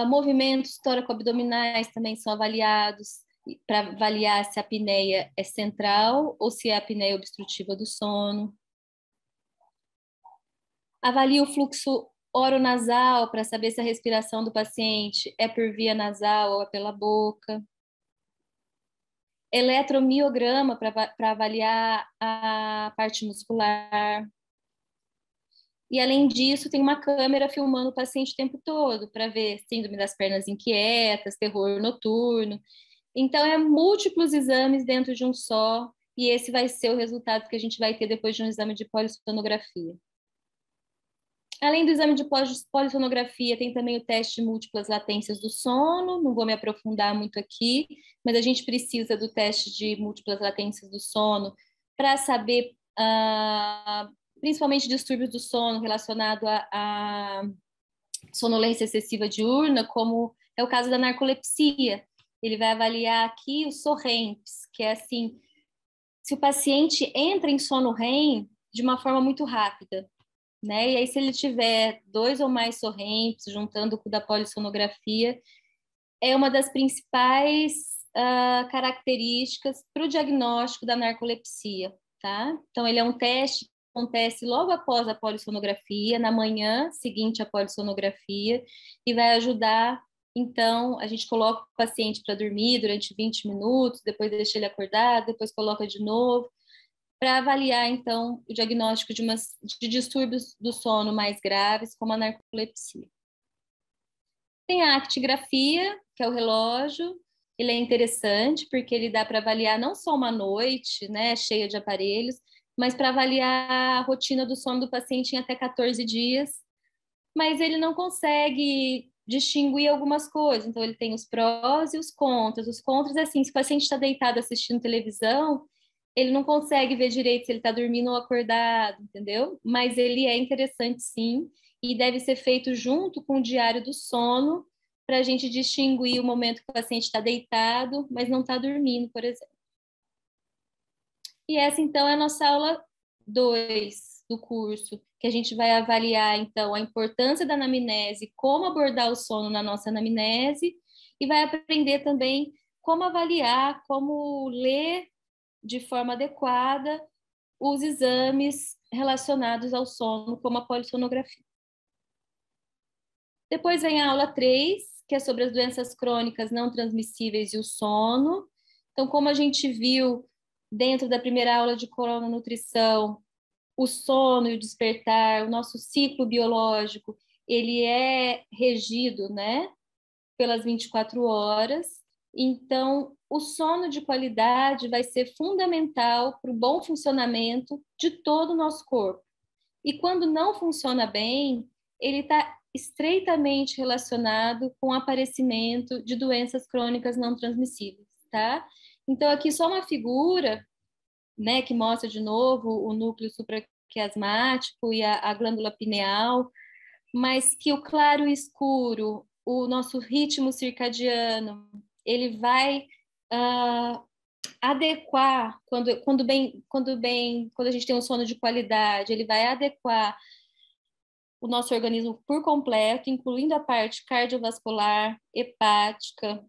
Movimentos tóraco-abdominais também são avaliados para avaliar se a apneia é central ou se é a apneia obstrutiva do sono. Avalia o fluxo oronasal para saber se a respiração do paciente é por via nasal ou é pela boca. Eletromiograma para avaliar a parte muscular. E, além disso, tem uma câmera filmando o paciente o tempo todo para ver síndrome das pernas inquietas, terror noturno. Então, é múltiplos exames dentro de um só, e esse vai ser o resultado que a gente vai ter depois de um exame de polissonografia. Além do exame de polissonografia, tem também o teste de múltiplas latências do sono, não vou me aprofundar muito aqui, mas a gente precisa do teste de múltiplas latências do sono para saber, principalmente distúrbios do sono relacionado à sonolência excessiva diurna, como é o caso da narcolepsia. Ele vai avaliar aqui o SORREMs, que é assim, se o paciente entra em sono REM de uma forma muito rápida, né? E aí, se ele tiver 2 ou mais SORREMs, juntando com o da polissonografia, é uma das principais características para o diagnóstico da narcolepsia, tá? Então, ele é um teste que acontece logo após a polissonografia, na manhã seguinte à polissonografia, e vai ajudar. Então, a gente coloca o paciente para dormir durante 20 minutos, depois deixa ele acordado, depois coloca de novo, para avaliar, então, o diagnóstico de distúrbios do sono mais graves, como a narcolepsia. Tem a actigrafia, que é o relógio. Ele é interessante porque ele dá para avaliar não só uma noite, né, cheia de aparelhos, mas para avaliar a rotina do sono do paciente em até 14 dias. Mas ele não consegue distinguir algumas coisas. Então, ele tem os prós e os contras. Os contras, assim, se o paciente está deitado assistindo televisão, ele não consegue ver direito se ele está dormindo ou acordado, entendeu? Mas ele é interessante, sim, e deve ser feito junto com o diário do sono, para a gente distinguir o momento que o paciente está deitado, mas não está dormindo, por exemplo. E essa, então, é a nossa aula 2 do curso, que a gente vai avaliar, então, a importância da anamnese, como abordar o sono na nossa anamnese, e vai aprender também como avaliar, como ler de forma adequada os exames relacionados ao sono, como a polissonografia. Depois vem a aula 3, que é sobre as doenças crônicas não transmissíveis e o sono. Então, como a gente viu dentro da primeira aula de coronanutrição, o sono e o despertar, o nosso ciclo biológico, ele é regido, né, pelas 24 horas. Então, o sono de qualidade vai ser fundamental para o bom funcionamento de todo o nosso corpo. E quando não funciona bem, ele está estreitamente relacionado com o aparecimento de doenças crônicas não transmissíveis, tá? Então, aqui só uma figura, né, que mostra de novo o núcleo supraquiasmático e a glândula pineal, mas que o claro e escuro, o nosso ritmo circadiano, ele vai adequar, quando a gente tem um sono de qualidade, ele vai adequar o nosso organismo por completo, incluindo a parte cardiovascular, hepática,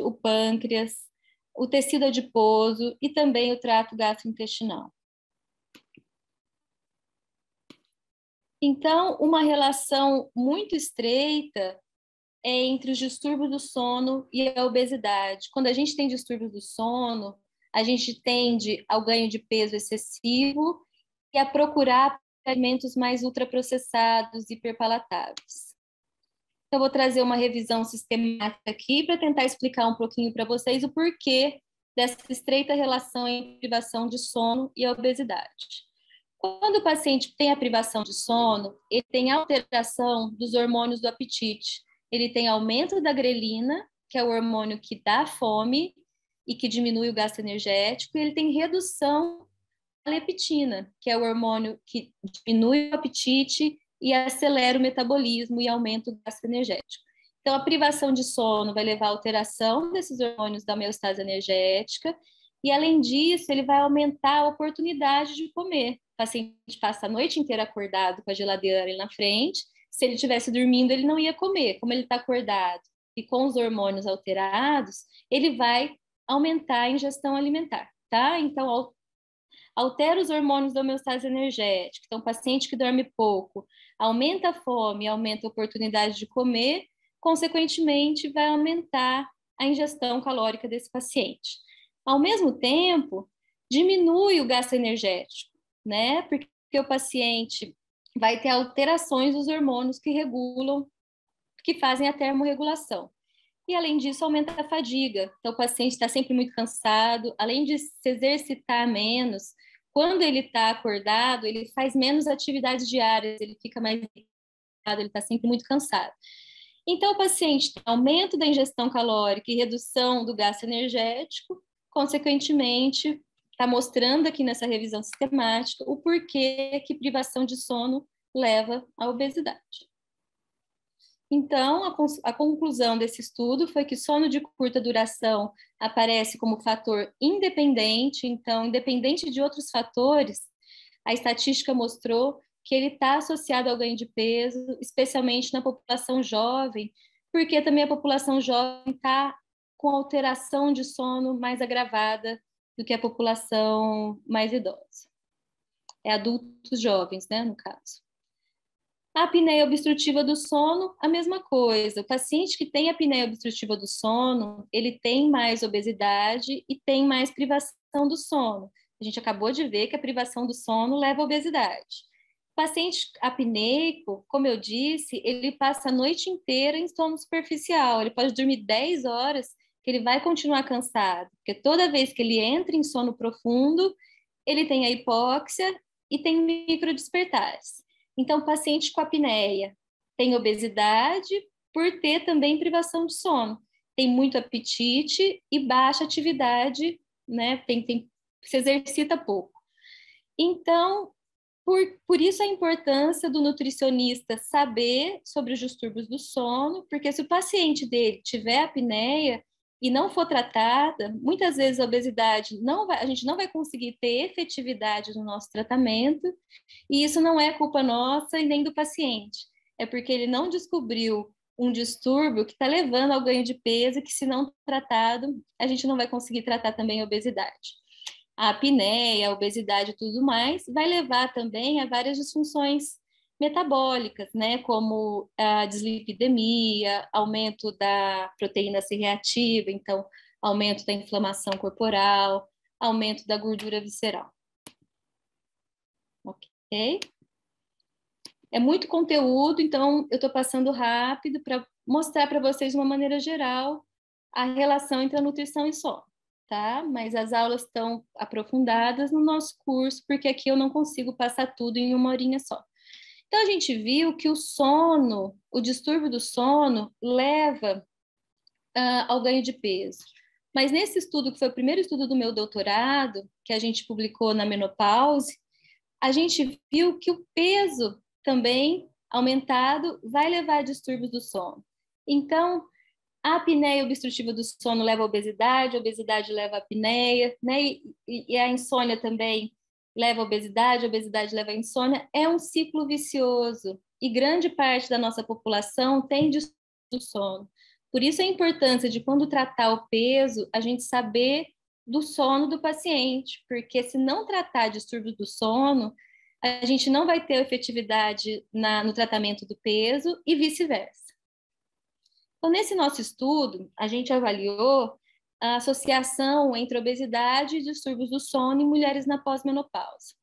o pâncreas, o tecido adiposo e também o trato gastrointestinal. Então, uma relação muito estreita é entre os distúrbios do sono e a obesidade. Quando a gente tem distúrbios do sono, a gente tende ao ganho de peso excessivo e a procurar alimentos mais ultraprocessados e hiperpalatáveis. Então, eu vou trazer uma revisão sistemática aqui para tentar explicar um pouquinho para vocês o porquê dessa estreita relação entre privação de sono e a obesidade. Quando o paciente tem a privação de sono, ele tem alteração dos hormônios do apetite. Ele tem aumento da grelina, que é o hormônio que dá fome e que diminui o gasto energético, e ele tem redução da leptina, que é o hormônio que diminui o apetite e acelera o metabolismo e aumenta o gasto energético. Então, a privação de sono vai levar à alteração desses hormônios da homeostase energética E, além disso, ele vai aumentar a oportunidade de comer. O paciente passa a noite inteira acordado com a geladeira ali na frente. Se ele estivesse dormindo, ele não ia comer. Como ele está acordado e com os hormônios alterados, ele vai aumentar a ingestão alimentar, tá? Então, altera os hormônios da homeostase energética. Então, paciente que dorme pouco, aumenta a fome, aumenta a oportunidade de comer, consequentemente, vai aumentar a ingestão calórica desse paciente. Ao mesmo tempo, diminui o gasto energético, né? Porque o paciente vai ter alterações dos hormônios que regulam, que fazem a termorregulação. E, além disso, aumenta a fadiga. Então, o paciente está sempre muito cansado, além de se exercitar menos, quando ele está acordado, ele faz menos atividades diárias, ele fica mais irritado, ele está sempre muito cansado. Então, o paciente tem aumento da ingestão calórica e redução do gasto energético, consequentemente, está mostrando aqui nessa revisão sistemática o porquê que privação de sono leva à obesidade. Então, a conclusão desse estudo foi que sono de curta duração aparece como fator independente, então, independente de outros fatores, a estatística mostrou que ele está associado ao ganho de peso, especialmente na população jovem, porque também a população jovem está com alteração de sono mais agravada do que a população mais idosa. É adultos jovens, né, no caso. A apneia obstrutiva do sono, a mesma coisa. O paciente que tem apneia obstrutiva do sono, ele tem mais obesidade e tem mais privação do sono. A gente acabou de ver que a privação do sono leva à obesidade. O paciente apneico, como eu disse, ele passa a noite inteira em sono superficial. Ele pode dormir 10 horas, que ele vai continuar cansado, porque toda vez que ele entra em sono profundo, ele tem a hipóxia e tem microdespertares. Então, o paciente com apneia tem obesidade por ter também privação de sono. Tem muito apetite e baixa atividade, né? Se exercita pouco. Então, por isso a importância do nutricionista saber sobre os distúrbios do sono, porque se o paciente dele tiver apneia e não for tratada, muitas vezes a obesidade a gente não vai conseguir ter efetividade no nosso tratamento, e isso não é culpa nossa e nem do paciente. É porque ele não descobriu um distúrbio que está levando ao ganho de peso, que se não tratado, a gente não vai conseguir tratar também a obesidade. A apneia, a obesidade e tudo mais, vai levar também a várias disfunções metabólicas, né, como a dislipidemia, aumento da proteína C reativa, então aumento da inflamação corporal, aumento da gordura visceral. Ok? É muito conteúdo, então eu estou passando rápido para mostrar para vocês de uma maneira geral a relação entre a nutrição e sono, tá? Mas as aulas estão aprofundadas no nosso curso, porque aqui eu não consigo passar tudo em uma horinha só. Então, a gente viu que o sono, o distúrbio do sono, leva ao ganho de peso. Mas nesse estudo, que foi o primeiro estudo do meu doutorado, que a gente publicou na menopause, a gente viu que o peso também aumentado vai levar a distúrbios do sono. Então, a apneia obstrutiva do sono leva à obesidade, a obesidade leva à apneia, né? E a insônia também leva à obesidade, a obesidade leva à insônia. É um ciclo vicioso e grande parte da nossa população tem distúrbio do sono. Por isso a importância de, quando tratar o peso, a gente saber do sono do paciente, porque se não tratar distúrbios do sono, a gente não vai ter efetividade no tratamento do peso e vice-versa. Então, nesse nosso estudo, a gente avaliou a associação entre obesidade e distúrbios do sono em mulheres na pós-menopausa.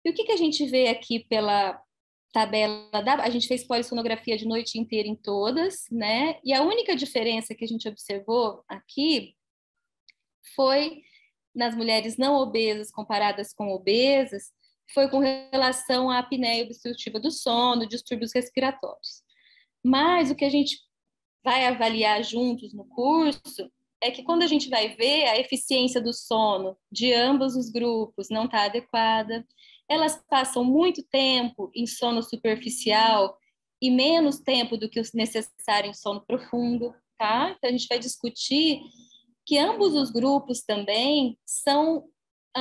E o que a gente vê aqui pela tabela? A gente fez polissonografia de noite inteira em todas, né? E a única diferença que a gente observou aqui foi nas mulheres não obesas comparadas com obesas, foi com relação à apneia obstrutiva do sono, distúrbios respiratórios. Mas o que a gente vai avaliar juntos no curso é que, quando a gente vai ver, a eficiência do sono de ambos os grupos não está adequada, elas passam muito tempo em sono superficial e menos tempo do que o necessário em sono profundo, tá? Então, a gente vai discutir que ambos os grupos também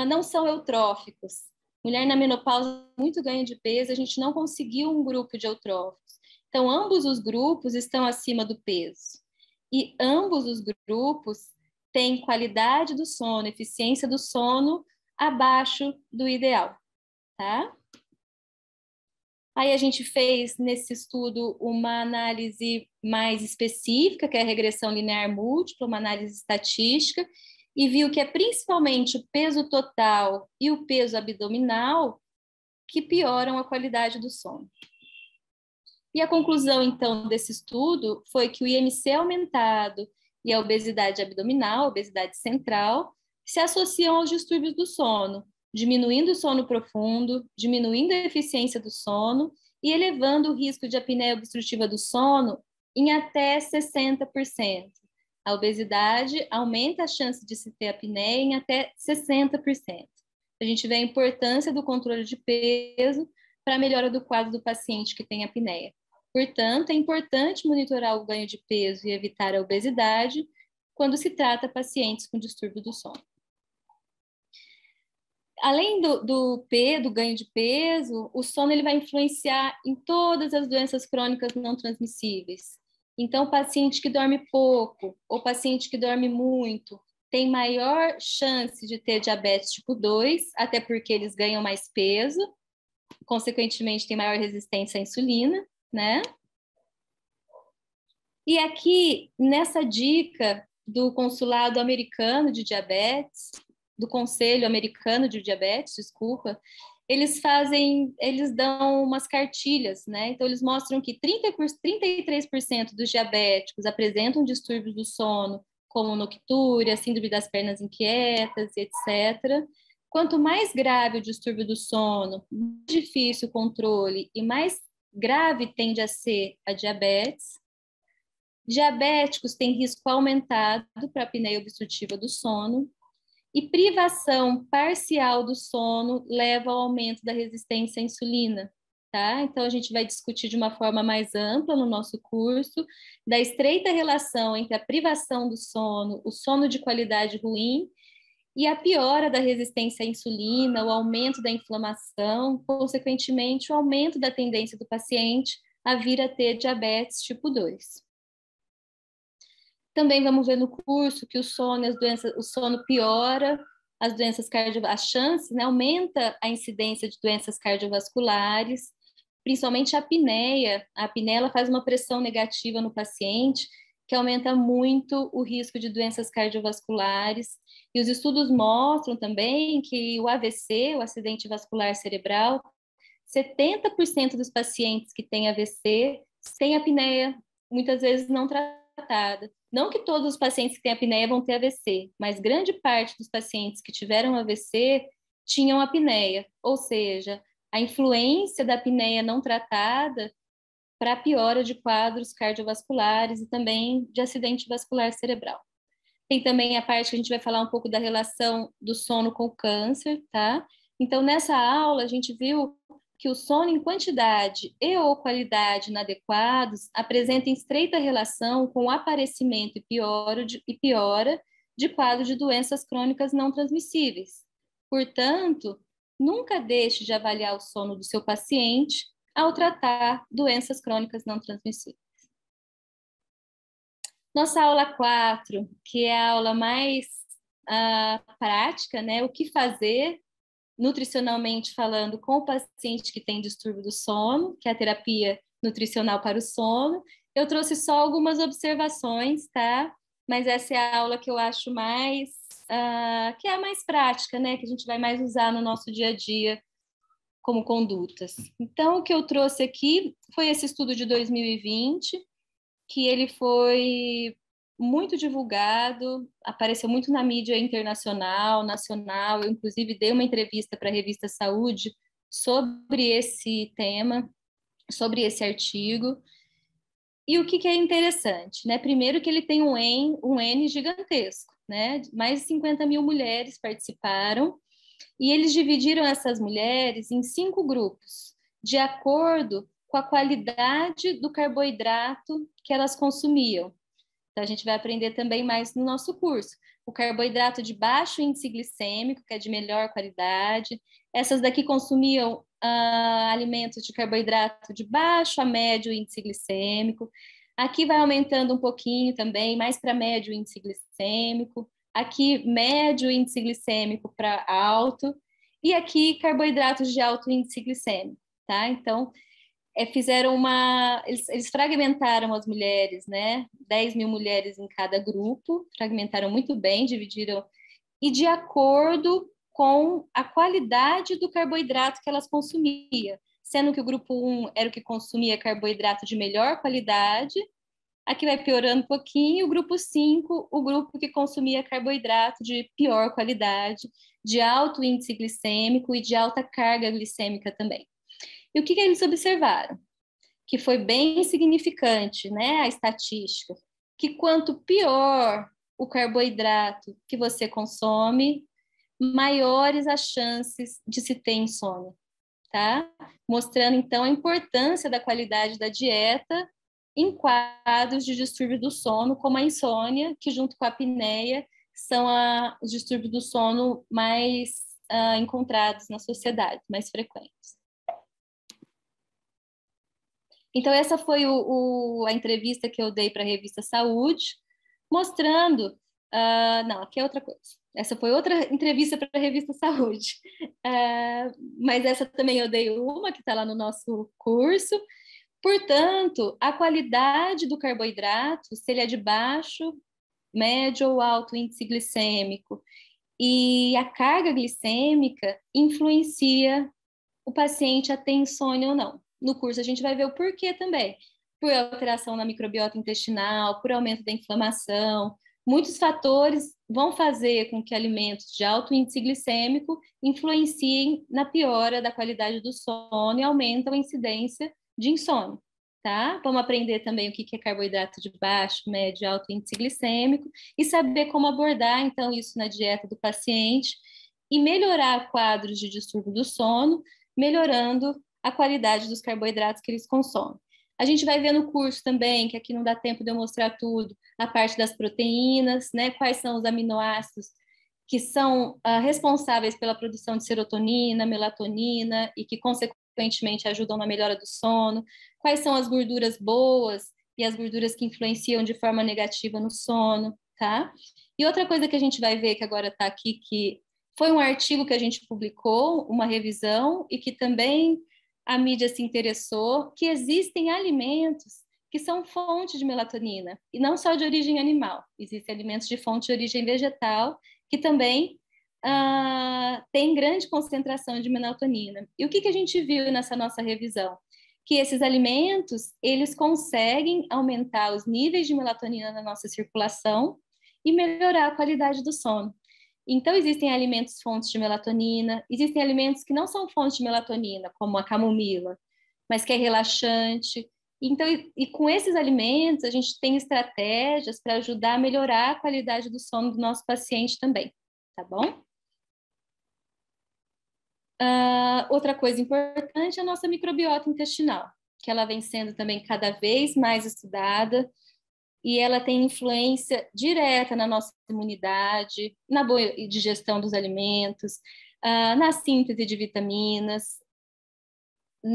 não são eutróficos. Mulher na menopausa, muito ganho de peso, a gente não conseguiu um grupo de eutróficos. Então, ambos os grupos estão acima do peso. E ambos os grupos têm qualidade do sono, eficiência do sono abaixo do ideal, tá? Aí a gente fez nesse estudo uma análise mais específica, que é a regressão linear múltipla, uma análise estatística, e viu que é principalmente o peso total e o peso abdominal que pioram a qualidade do sono. E a conclusão, então, desse estudo foi que o IMC aumentado e a obesidade abdominal, a obesidade central, se associam aos distúrbios do sono, diminuindo o sono profundo, diminuindo a eficiência do sono e elevando o risco de apneia obstrutiva do sono em até 60%. A obesidade aumenta a chance de se ter apneia em até 60%. A gente vê a importância do controle de peso para a melhora do quadro do paciente que tem apneia. Portanto, é importante monitorar o ganho de peso e evitar a obesidade quando se trata pacientes com distúrbio do sono. Além do ganho de peso, o sono ele vai influenciar em todas as doenças crônicas não transmissíveis. Então, o paciente que dorme pouco ou paciente que dorme muito tem maior chance de ter diabetes tipo 2, até porque eles ganham mais peso, consequentemente tem maior resistência à insulina, né? E aqui, nessa dica do Consulado Americano de Diabetes, do Conselho Americano de Diabetes, desculpa, eles dão umas cartilhas, né? Então, eles mostram que 33% dos diabéticos apresentam distúrbios do sono, como noctúria, síndrome das pernas inquietas, etc. Quanto mais grave o distúrbio do sono, mais difícil o controle e mais grave tende a ser a diabetes. Diabéticos têm risco aumentado para a apneia obstrutiva do sono. E privação parcial do sono leva ao aumento da resistência à insulina, tá? Então, a gente vai discutir de uma forma mais ampla no nosso curso da estreita relação entre a privação do sono, o sono de qualidade ruim e a piora da resistência à insulina, o aumento da inflamação, consequentemente, o aumento da tendência do paciente a vir a ter diabetes tipo 2. Também vamos ver no curso que o sono piora as doenças cardiovasculares, a chance, né, aumenta a incidência de doenças cardiovasculares, principalmente a apneia. A apneia ela faz uma pressão negativa no paciente, que aumenta muito o risco de doenças cardiovasculares. E os estudos mostram também que o AVC, o acidente vascular cerebral, 70% dos pacientes que têm AVC têm apneia, muitas vezes não tratada. Não que todos os pacientes que têm apneia vão ter AVC, mas grande parte dos pacientes que tiveram AVC tinham apneia, ou seja, a influência da apneia não tratada para a piora de quadros cardiovasculares e também de acidente vascular cerebral. Tem também a parte que a gente vai falar um pouco da relação do sono com o câncer, tá? Então, nessa aula, a gente viu que o sono em quantidade e ou qualidade inadequados apresentam estreita relação com o aparecimento e piora de quadro de doenças crônicas não transmissíveis. Portanto, nunca deixe de avaliar o sono do seu paciente ao tratar doenças crônicas não transmissíveis. Nossa aula 4, que é a aula mais prática, né? O que fazer nutricionalmente falando com o paciente que tem distúrbio do sono, que é a terapia nutricional para o sono. Eu trouxe só algumas observações, tá? Mas essa é a aula que eu acho mais, que é a mais prática, né? Que a gente vai mais usar no nosso dia a dia como condutas. Então, o que eu trouxe aqui foi esse estudo de 2020, que ele foi muito divulgado, apareceu muito na mídia internacional, nacional. Eu, inclusive, dei uma entrevista para a revista Saúde sobre esse tema, sobre esse artigo. E o que é interessante, né? Primeiro que ele tem um N gigantesco, né? Mais de 50 mil mulheres participaram e eles dividiram essas mulheres em 5 grupos, de acordo com a qualidade do carboidrato que elas consumiam. Então, a gente vai aprender também mais no nosso curso. o carboidrato de baixo índice glicêmico, que é de melhor qualidade. Essas daqui consumiam alimentos de carboidrato de baixo a médio índice glicêmico. Aqui vai aumentando um pouquinho também, mais para médio índice glicêmico. Aqui, médio índice glicêmico para alto. E aqui, carboidratos de alto índice glicêmico, tá? Então, fizeram eles fragmentaram as mulheres, né? 10.000 mulheres em cada grupo, fragmentaram muito bem, dividiram, e de acordo com a qualidade do carboidrato que elas consumiam, sendo que o grupo 1 era o que consumia carboidrato de melhor qualidade, aqui vai piorando um pouquinho, o grupo 5, o grupo que consumia carboidrato de pior qualidade, de alto índice glicêmico e de alta carga glicêmica também. E o que eles observaram? Que foi bem significante, né, a estatística, que quanto pior o carboidrato que você consome, maiores as chances de se ter insônia, tá? Mostrando, então, a importância da qualidade da dieta em quadros de distúrbio do sono, como a insônia, que junto com a apneia são os distúrbios do sono mais encontrados na sociedade, mais frequentes. Então, essa foi a entrevista que eu dei para a revista Saúde, mostrando... não, aqui é outra coisa. Essa foi outra entrevista para a revista Saúde. Mas essa também eu dei uma, que está lá no nosso curso. Portanto, a qualidade do carboidrato, se ele é de baixo, médio ou alto índice glicêmico, e a carga glicêmica influencia o paciente a ter insônia ou não. No curso a gente vai ver o porquê também. Por alteração na microbiota intestinal, por aumento da inflamação. Muitos fatores vão fazer com que alimentos de alto índice glicêmico influenciem na piora da qualidade do sono e aumentam a incidência de insônia, tá? Vamos aprender também o que é carboidrato de baixo, médio e alto índice glicêmico e saber como abordar, então, isso na dieta do paciente e melhorar quadros de distúrbio do sono, melhorando a qualidade dos carboidratos que eles consomem. A gente vai ver no curso também, que aqui não dá tempo de eu mostrar tudo, a parte das proteínas, né? Quais são os aminoácidos que são responsáveis pela produção de serotonina, melatonina e que, consequentemente, ajudam na melhora do sono. Quais são as gorduras boas e as gorduras que influenciam de forma negativa no sono, tá? E outra coisa que a gente vai ver, que agora está aqui, que foi um artigo que a gente publicou, uma revisão, e que também a mídia se interessou, que existem alimentos que são fonte de melatonina, e não só de origem animal. Existem alimentos de fonte de origem vegetal, que também têm grande concentração de melatonina. E o que a gente viu nessa nossa revisão? Que esses alimentos, eles conseguem aumentar os níveis de melatonina na nossa circulação e melhorar a qualidade do sono. Então, existem alimentos fontes de melatonina, existem alimentos que não são fontes de melatonina, como a camomila, mas que é relaxante. Então, e com esses alimentos, a gente tem estratégias para ajudar a melhorar a qualidade do sono do nosso paciente também, tá bom? Outra coisa importante é a nossa microbiota intestinal, que ela vem sendo também cada vez mais estudada, e ela tem influência direta na nossa imunidade, na boa digestão dos alimentos, na síntese de vitaminas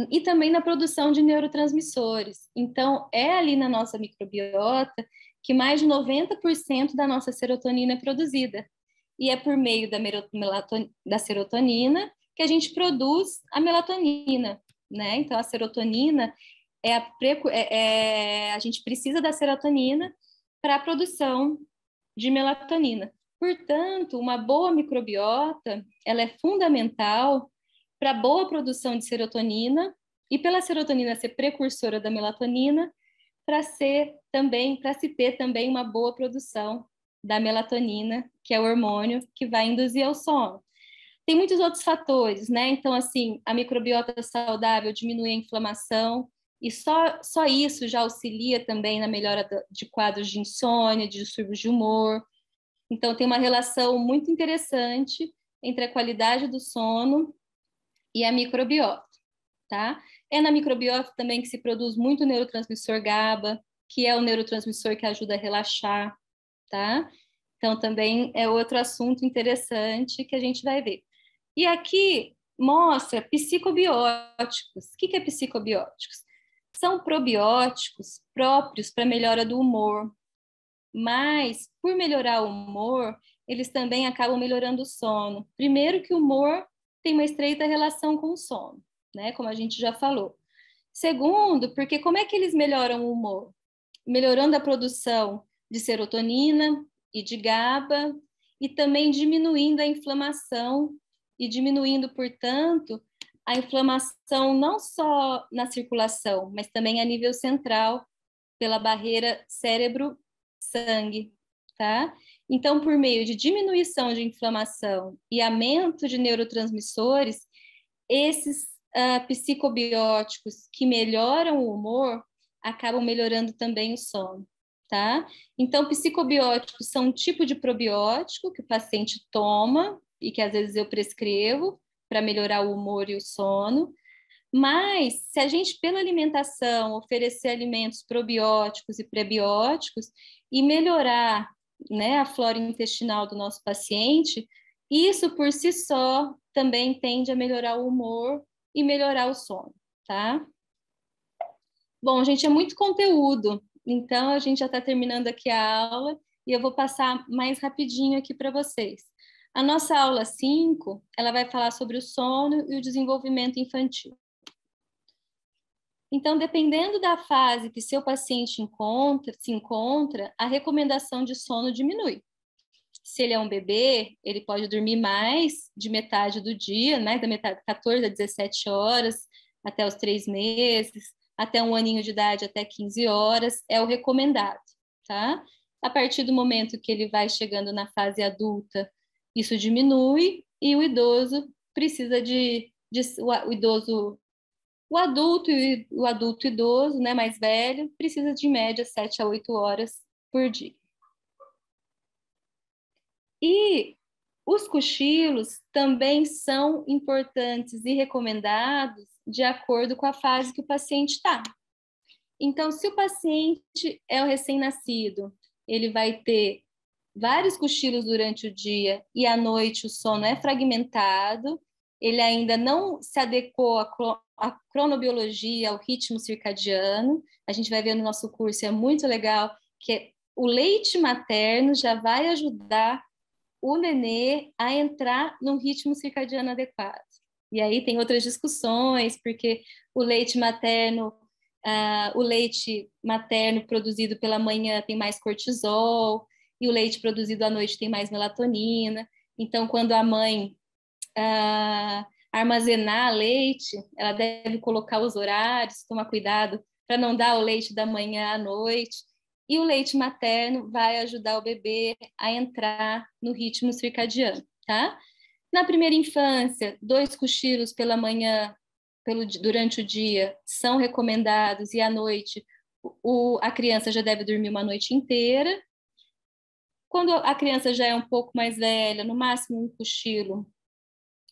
e também na produção de neurotransmissores. Então, é ali na nossa microbiota que mais de 90% da nossa serotonina é produzida. E é por meio da serotonina que a gente produz a melatonina, né? Então, a serotonina a gente precisa da serotonina para a produção de melatonina. Portanto, uma boa microbiota, ela é fundamental para a boa produção de serotonina e pela serotonina ser precursora da melatonina, para se ter também uma boa produção da melatonina, que é o hormônio que vai induzir ao sono. Tem muitos outros fatores, né? Então, assim, a microbiota saudável diminui a inflamação, e só isso já auxilia também na melhora de quadros de insônia, de distúrbios de humor. Então, tem uma relação muito interessante entre a qualidade do sono e a microbiota, tá? É na microbiota também que se produz muito neurotransmissor GABA, que é o neurotransmissor que ajuda a relaxar, tá? Então, também é outro assunto interessante que a gente vai ver. E aqui mostra psicobióticos. O que é psicobióticos? São probióticos próprios para melhora do humor, mas, por melhorar o humor, eles também acabam melhorando o sono. Primeiro que o humor tem uma estreita relação com o sono, né? Como a gente já falou. Segundo, porque como é que eles melhoram o humor? Melhorando a produção de serotonina e de GABA, e também diminuindo a inflamação e diminuindo, portanto, a inflamação não só na circulação, mas também a nível central, pela barreira cérebro-sangue, tá? Então, por meio de diminuição de inflamação e aumento de neurotransmissores, esses psicobióticos que melhoram o humor acabam melhorando também o sono, tá? Então, psicobióticos são um tipo de probiótico que o paciente toma e que às vezes eu prescrevo para melhorar o humor e o sono. Mas, se a gente, pela alimentação, oferecer alimentos probióticos e prebióticos e melhorar, né, a flora intestinal do nosso paciente, isso por si só também tende a melhorar o humor e melhorar o sono, tá? Bom, gente, é muito conteúdo, então a gente já está terminando aqui a aula e eu vou passar mais rapidinho aqui para vocês. A nossa aula 5, ela vai falar sobre o sono e o desenvolvimento infantil. Então, dependendo da fase que seu paciente se encontra, a recomendação de sono diminui. Se ele é um bebê, ele pode dormir mais de metade do dia, mais da metade, 14 a 17 horas, até os 3 meses, até 1 aninho de idade, até 15 horas, é o recomendado, tá? A partir do momento que ele vai chegando na fase adulta, isso diminui e o idoso precisa o adulto idoso, né, mais velho, precisa de média 7 a 8 horas por dia. E os cochilos também são importantes e recomendados de acordo com a fase que o paciente está. Então, se o paciente é o recém-nascido, ele vai ter vários cochilos durante o dia e à noite o sono é fragmentado, ele ainda não se adequou à cronobiologia, ao ritmo circadiano. A gente vai ver no nosso curso, é muito legal, que o leite materno já vai ajudar o nenê a entrar num ritmo circadiano adequado. E aí tem outras discussões, porque o leite materno produzido pela manhã tem mais cortisol, e o leite produzido à noite tem mais melatonina. Então, quando a mãe armazenar leite, ela deve colocar os horários, tomar cuidado para não dar o leite da manhã à noite. E o leite materno vai ajudar o bebê a entrar no ritmo circadiano, tá? Na primeira infância, 2 cochilos pela manhã, durante o dia, são recomendados, e à noite a criança já deve dormir uma noite inteira. Quando a criança já é um pouco mais velha, no máximo 1 cochilo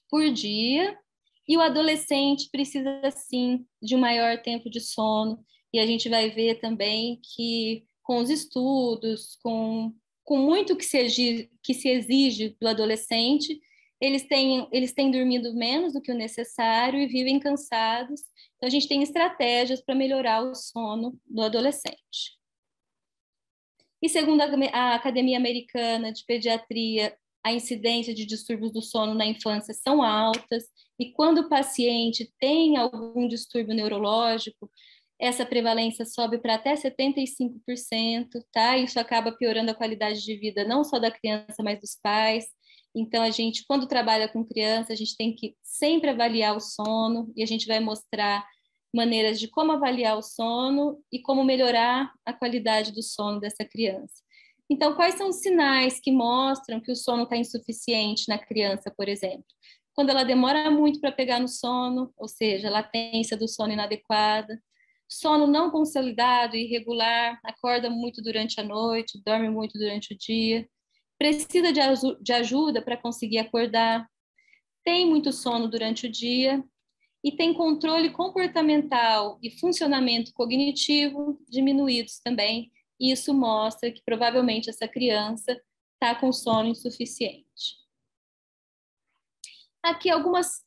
por dia, e o adolescente precisa, sim, de um maior tempo de sono, e a gente vai ver também que com os estudos, com muito que se exige do adolescente, eles têm dormido menos do que o necessário e vivem cansados. Então, a gente tem estratégias para melhorar o sono do adolescente. E segundo a Academia Americana de Pediatria, a incidência de distúrbios do sono na infância são altas, e quando o paciente tem algum distúrbio neurológico, essa prevalência sobe para até 75%, tá? Isso acaba piorando a qualidade de vida não só da criança, mas dos pais. Então, a gente, quando trabalha com criança, a gente tem que sempre avaliar o sono, e a gente vai mostrar maneiras de como avaliar o sono e como melhorar a qualidade do sono dessa criança. Então, quais são os sinais que mostram que o sono está insuficiente na criança, por exemplo? Quando ela demora muito para pegar no sono, ou seja, latência do sono inadequada, sono não consolidado e irregular, acorda muito durante a noite, dorme muito durante o dia, precisa de ajuda para conseguir acordar, tem muito sono durante o dia e tem controle comportamental e funcionamento cognitivo diminuídos também. E isso mostra que provavelmente essa criança está com sono insuficiente. Aqui alguns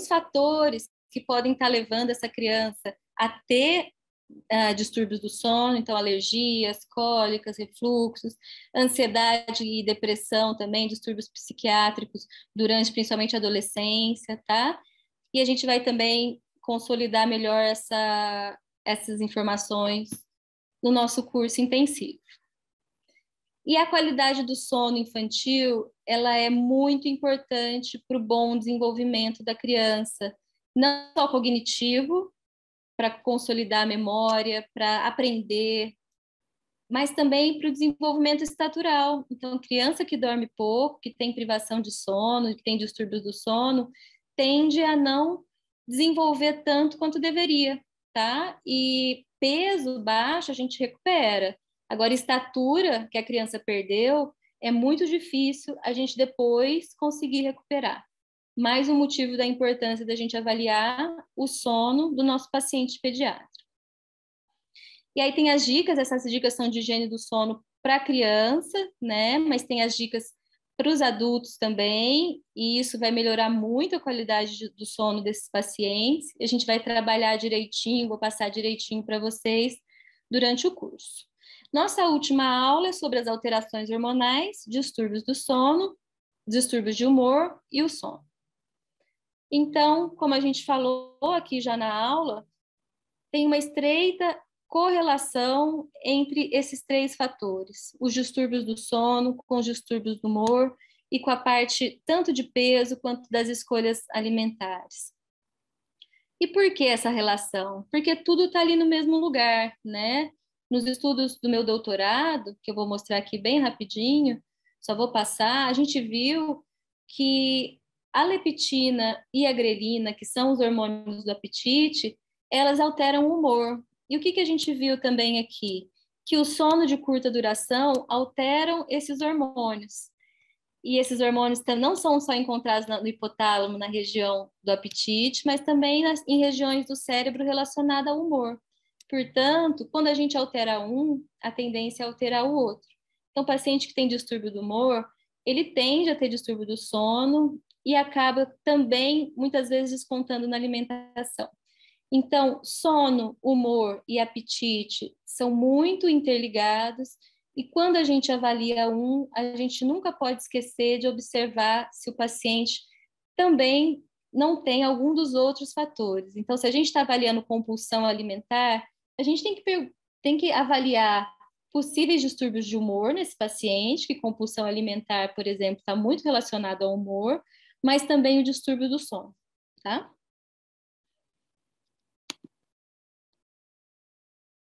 fatores que podem estar levando essa criança a ter distúrbios do sono, então alergias, cólicas, refluxos, ansiedade e depressão também, distúrbios psiquiátricos durante principalmente a adolescência, tá? E a gente vai também consolidar melhor essas informações no nosso curso intensivo. E a qualidade do sono infantil, ela é muito importante para o bom desenvolvimento da criança, não só cognitivo, para consolidar a memória, para aprender, mas também para o desenvolvimento estatural. Então, criança que dorme pouco, que tem privação de sono, que tem distúrbios do sono, tende a não desenvolver tanto quanto deveria, tá? E peso baixo a gente recupera. Agora, estatura que a criança perdeu, é muito difícil a gente depois conseguir recuperar. Mais um motivo da importância da gente avaliar o sono do nosso paciente pediátrico. E aí tem as dicas, essas dicas são de higiene do sono para a criança, né? Mas tem as dicas para os adultos também, e isso vai melhorar muito a qualidade do sono desses pacientes. A gente vai trabalhar direitinho, vou passar direitinho para vocês durante o curso. Nossa última aula é sobre as alterações hormonais, distúrbios do sono, distúrbios de humor e o sono. Então, como a gente falou aqui já na aula, tem uma estreita correlação entre esses três fatores, os distúrbios do sono, com os distúrbios do humor e com a parte tanto de peso quanto das escolhas alimentares. E por que essa relação? Porque tudo está ali no mesmo lugar, né? Nos estudos do meu doutorado, que eu vou mostrar aqui bem rapidinho, só vou passar, a gente viu que a leptina e a grelina, que são os hormônios do apetite, elas alteram o humor. E o que a gente viu também aqui? Que o sono de curta duração alteram esses hormônios. E esses hormônios não são só encontrados no hipotálamo, na região do apetite, mas também em regiões do cérebro relacionadas ao humor. Portanto, quando a gente altera um, a tendência é alterar o outro. Então, o paciente que tem distúrbio do humor, ele tende a ter distúrbio do sono e acaba também, muitas vezes, descontando na alimentação. Então, sono, humor e apetite são muito interligados e quando a gente avalia um, a gente nunca pode esquecer de observar se o paciente também não tem algum dos outros fatores. Então, se a gente está avaliando compulsão alimentar, a gente tem que avaliar possíveis distúrbios de humor nesse paciente, que compulsão alimentar, por exemplo, está muito relacionado ao humor, mas também o distúrbio do sono, tá?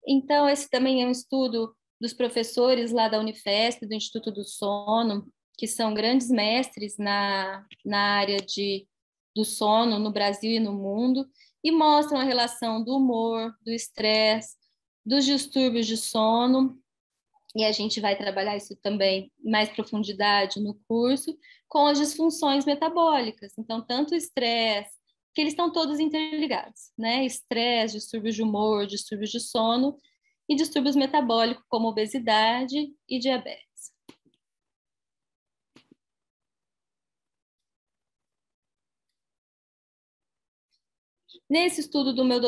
Então, esse também é um estudo dos professores lá da Unifesp, do Instituto do Sono, que são grandes mestres na área do sono no Brasil e no mundo, e mostram a relação do humor, do estresse, dos distúrbios de sono, e a gente vai trabalhar isso também em mais profundidade no curso, com as disfunções metabólicas. Então, tanto o estresse, que eles estão todos interligados, né? Estresse, distúrbios de humor, distúrbios de sono e distúrbios metabólicos como obesidade e diabetes. Nesse estudo do meu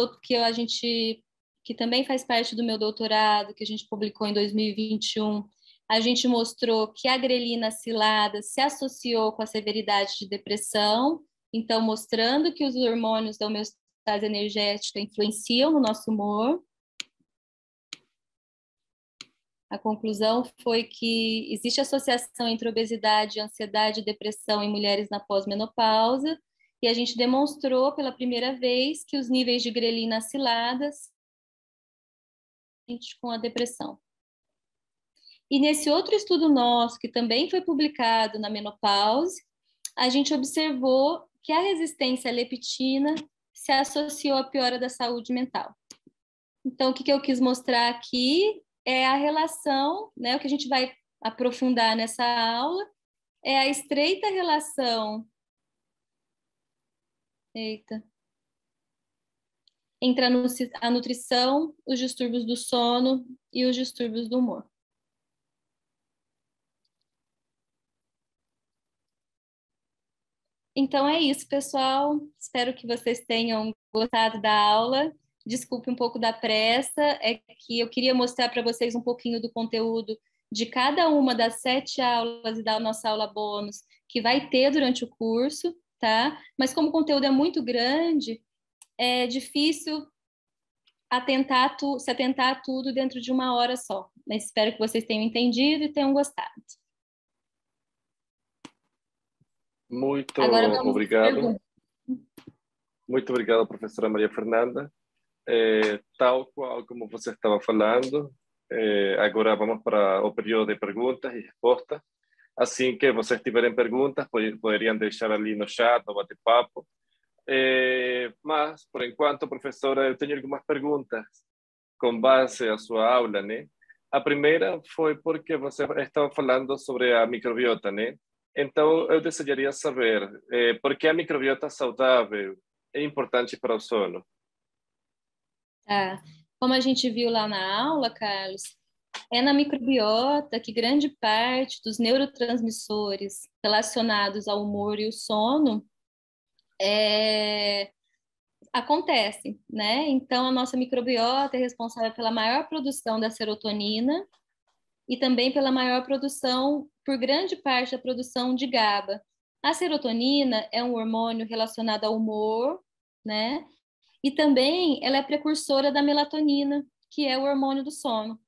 que também faz parte do meu doutorado, que a gente publicou em 2021, a gente mostrou que a grelina acilada se associou com a severidade de depressão, então mostrando que os hormônios da homeostase energética influenciam no nosso humor. A conclusão foi que existe associação entre obesidade, ansiedade e depressão em mulheres na pós-menopausa, e a gente demonstrou pela primeira vez que os níveis de grelina aciladas com a depressão. E nesse outro estudo nosso, que também foi publicado na menopausa, a gente observou que a resistência à leptina se associou à piora da saúde mental. Então, o que eu quis mostrar aqui é a relação, né, o que a gente vai aprofundar nessa aula, é a estreita relação entre a nutrição, os distúrbios do sono e os distúrbios do humor. Então é isso, pessoal. Espero que vocês tenham gostado da aula. Desculpe um pouco da pressa, é que eu queria mostrar para vocês um pouquinho do conteúdo de cada uma das 7 aulas e da nossa aula bônus que vai ter durante o curso, tá? Mas como o conteúdo é muito grande, é difícil se atentar a tudo dentro de uma hora só. Mas espero que vocês tenham entendido e tenham gostado. Muito Agora vamos às obrigado. perguntas. Muito obrigado, professora Maria Fernanda. Tal qual como você estava falando, agora vamos para o período de perguntas e respostas. Assim que vocês tiverem perguntas, poderiam deixar ali no chat, no bate-papo. Mas, por enquanto, professora, eu tenho algumas perguntas com base à sua aula, né? A primeira foi porque você estava falando sobre a microbiota, né? Então, eu desejaria saber por que a microbiota saudável é importante para o sono. Tá. Como a gente viu lá na aula, Carlos, é na microbiota que grande parte dos neurotransmissores relacionados ao humor e o sono é, acontecem, né? Então, a nossa microbiota é responsável pela maior produção da serotonina e também pela maior produção, por grande parte da produção de GABA. A serotonina é um hormônio relacionado ao humor, né? E também ela é precursora da melatonina, que é o hormônio do sono.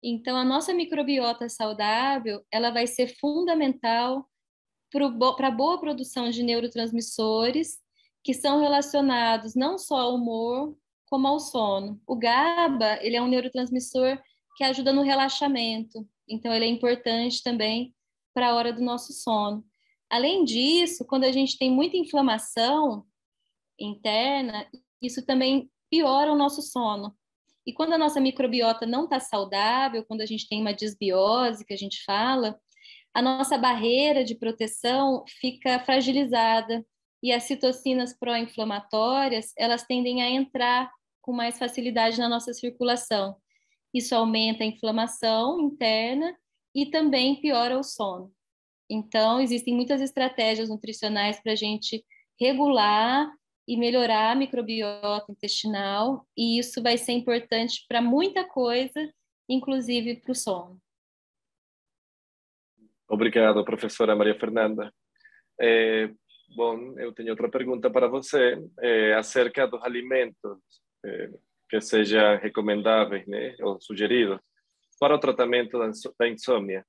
Então, a nossa microbiota saudável, ela vai ser fundamental para a boa produção de neurotransmissores que são relacionados não só ao humor, como ao sono. O GABA, ele é um neurotransmissor que ajuda no relaxamento, então ele é importante também para a hora do nosso sono. Além disso, quando a gente tem muita inflamação interna, isso também piora o nosso sono. E quando a nossa microbiota não está saudável, quando a gente tem uma disbiose, que a gente fala, a nossa barreira de proteção fica fragilizada e as citocinas pró-inflamatórias, elas tendem a entrar com mais facilidade na nossa circulação. Isso aumenta a inflamação interna e também piora o sono. Então, existem muitas estratégias nutricionais para a gente regular e melhorar a microbiota intestinal, e isso vai ser importante para muita coisa, inclusive para o sono. Obrigado, professora Maria Fernanda. Bom, eu tenho outra pergunta para você, acerca dos alimentos que sejam recomendáveis, né, ou sugeridos para o tratamento da insônia.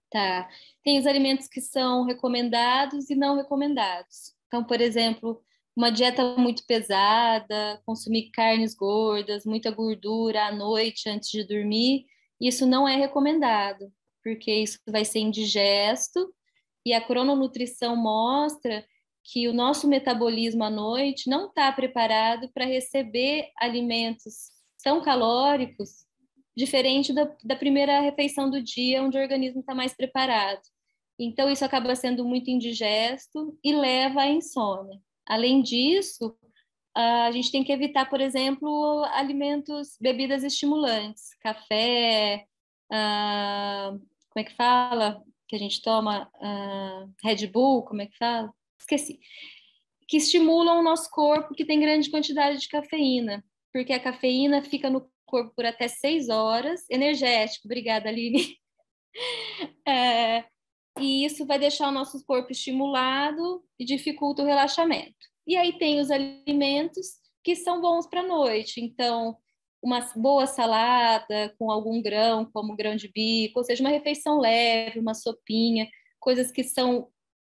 Tá. Tem os alimentos que são recomendados e não recomendados. Então, por exemplo, uma dieta muito pesada, consumir carnes gordas, muita gordura à noite antes de dormir, isso não é recomendado, porque isso vai ser indigesto e a crononutrição mostra que o nosso metabolismo à noite não está preparado para receber alimentos tão calóricos, diferente da primeira refeição do dia, onde o organismo está mais preparado. Então, isso acaba sendo muito indigesto e leva à insônia. Além disso, a gente tem que evitar, por exemplo, alimentos, bebidas estimulantes, café, como é que fala? Que a gente toma Red Bull, como é que fala? Esqueci. Que estimulam o nosso corpo, que tem grande quantidade de cafeína, porque a cafeína fica no corpo por até 6 horas, energético, obrigada, Aline. E isso vai deixar o nosso corpo estimulado e dificulta o relaxamento. E aí tem os alimentos que são bons para a noite, então uma boa salada com algum grão, como grão de bico, ou seja, uma refeição leve, uma sopinha, coisas que são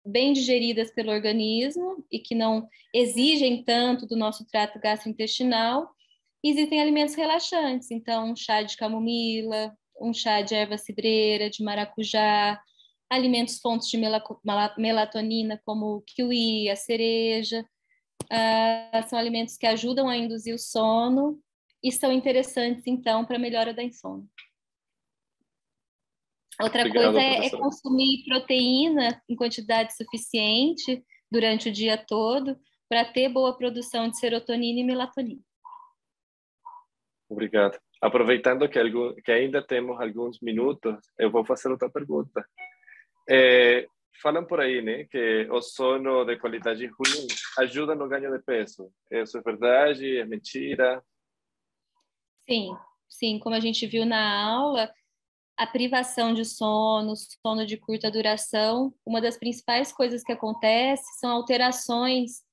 bem digeridas pelo organismo e que não exigem tanto do nosso trato gastrointestinal. Existem alimentos relaxantes, então um chá de camomila, um chá de erva cidreira, de maracujá, alimentos fontes de melatonina, como o kiwi, a cereja, são alimentos que ajudam a induzir o sono e são interessantes, então, para a melhora da insônia. Outra Obrigado, coisa é professora. consumir proteína em quantidade suficiente durante o dia todo para ter boa produção de serotonina e melatonina. Obrigado. Aproveitando que ainda temos alguns minutos, eu vou fazer outra pergunta. falam por aí, né, que o sono de qualidade ruim ajuda no ganho de peso. Isso é verdade? É mentira? Sim, sim, como a gente viu na aula, a privação de sono, sono de curta duração, uma das principais coisas que acontece são alterações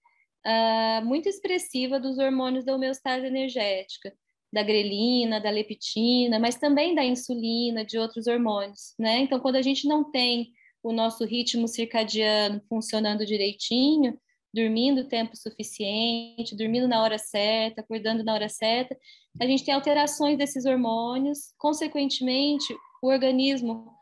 muito expressivas dos hormônios da homeostase energética, da grelina, da leptina, mas também da insulina, de outros hormônios, né? Então, quando a gente não tem o nosso ritmo circadiano funcionando direitinho, dormindo o tempo suficiente, dormindo na hora certa, acordando na hora certa, a gente tem alterações desses hormônios, consequentemente, o organismo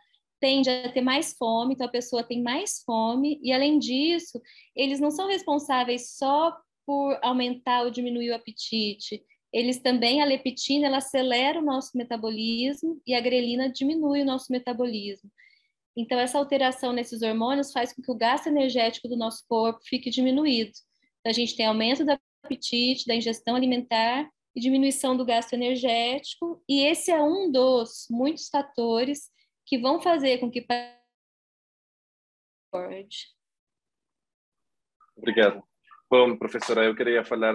tende a ter mais fome, então a pessoa tem mais fome, e além disso, eles não são responsáveis só por aumentar ou diminuir o apetite, eles também, a leptina, ela acelera o nosso metabolismo e a grelina diminui o nosso metabolismo. Então, essa alteração nesses hormônios faz com que o gasto energético do nosso corpo fique diminuído. Então, a gente tem aumento do apetite, da ingestão alimentar e diminuição do gasto energético, e esse é um dos muitos fatores que vão fazer com que Obrigado. Bom, professora, eu queria falar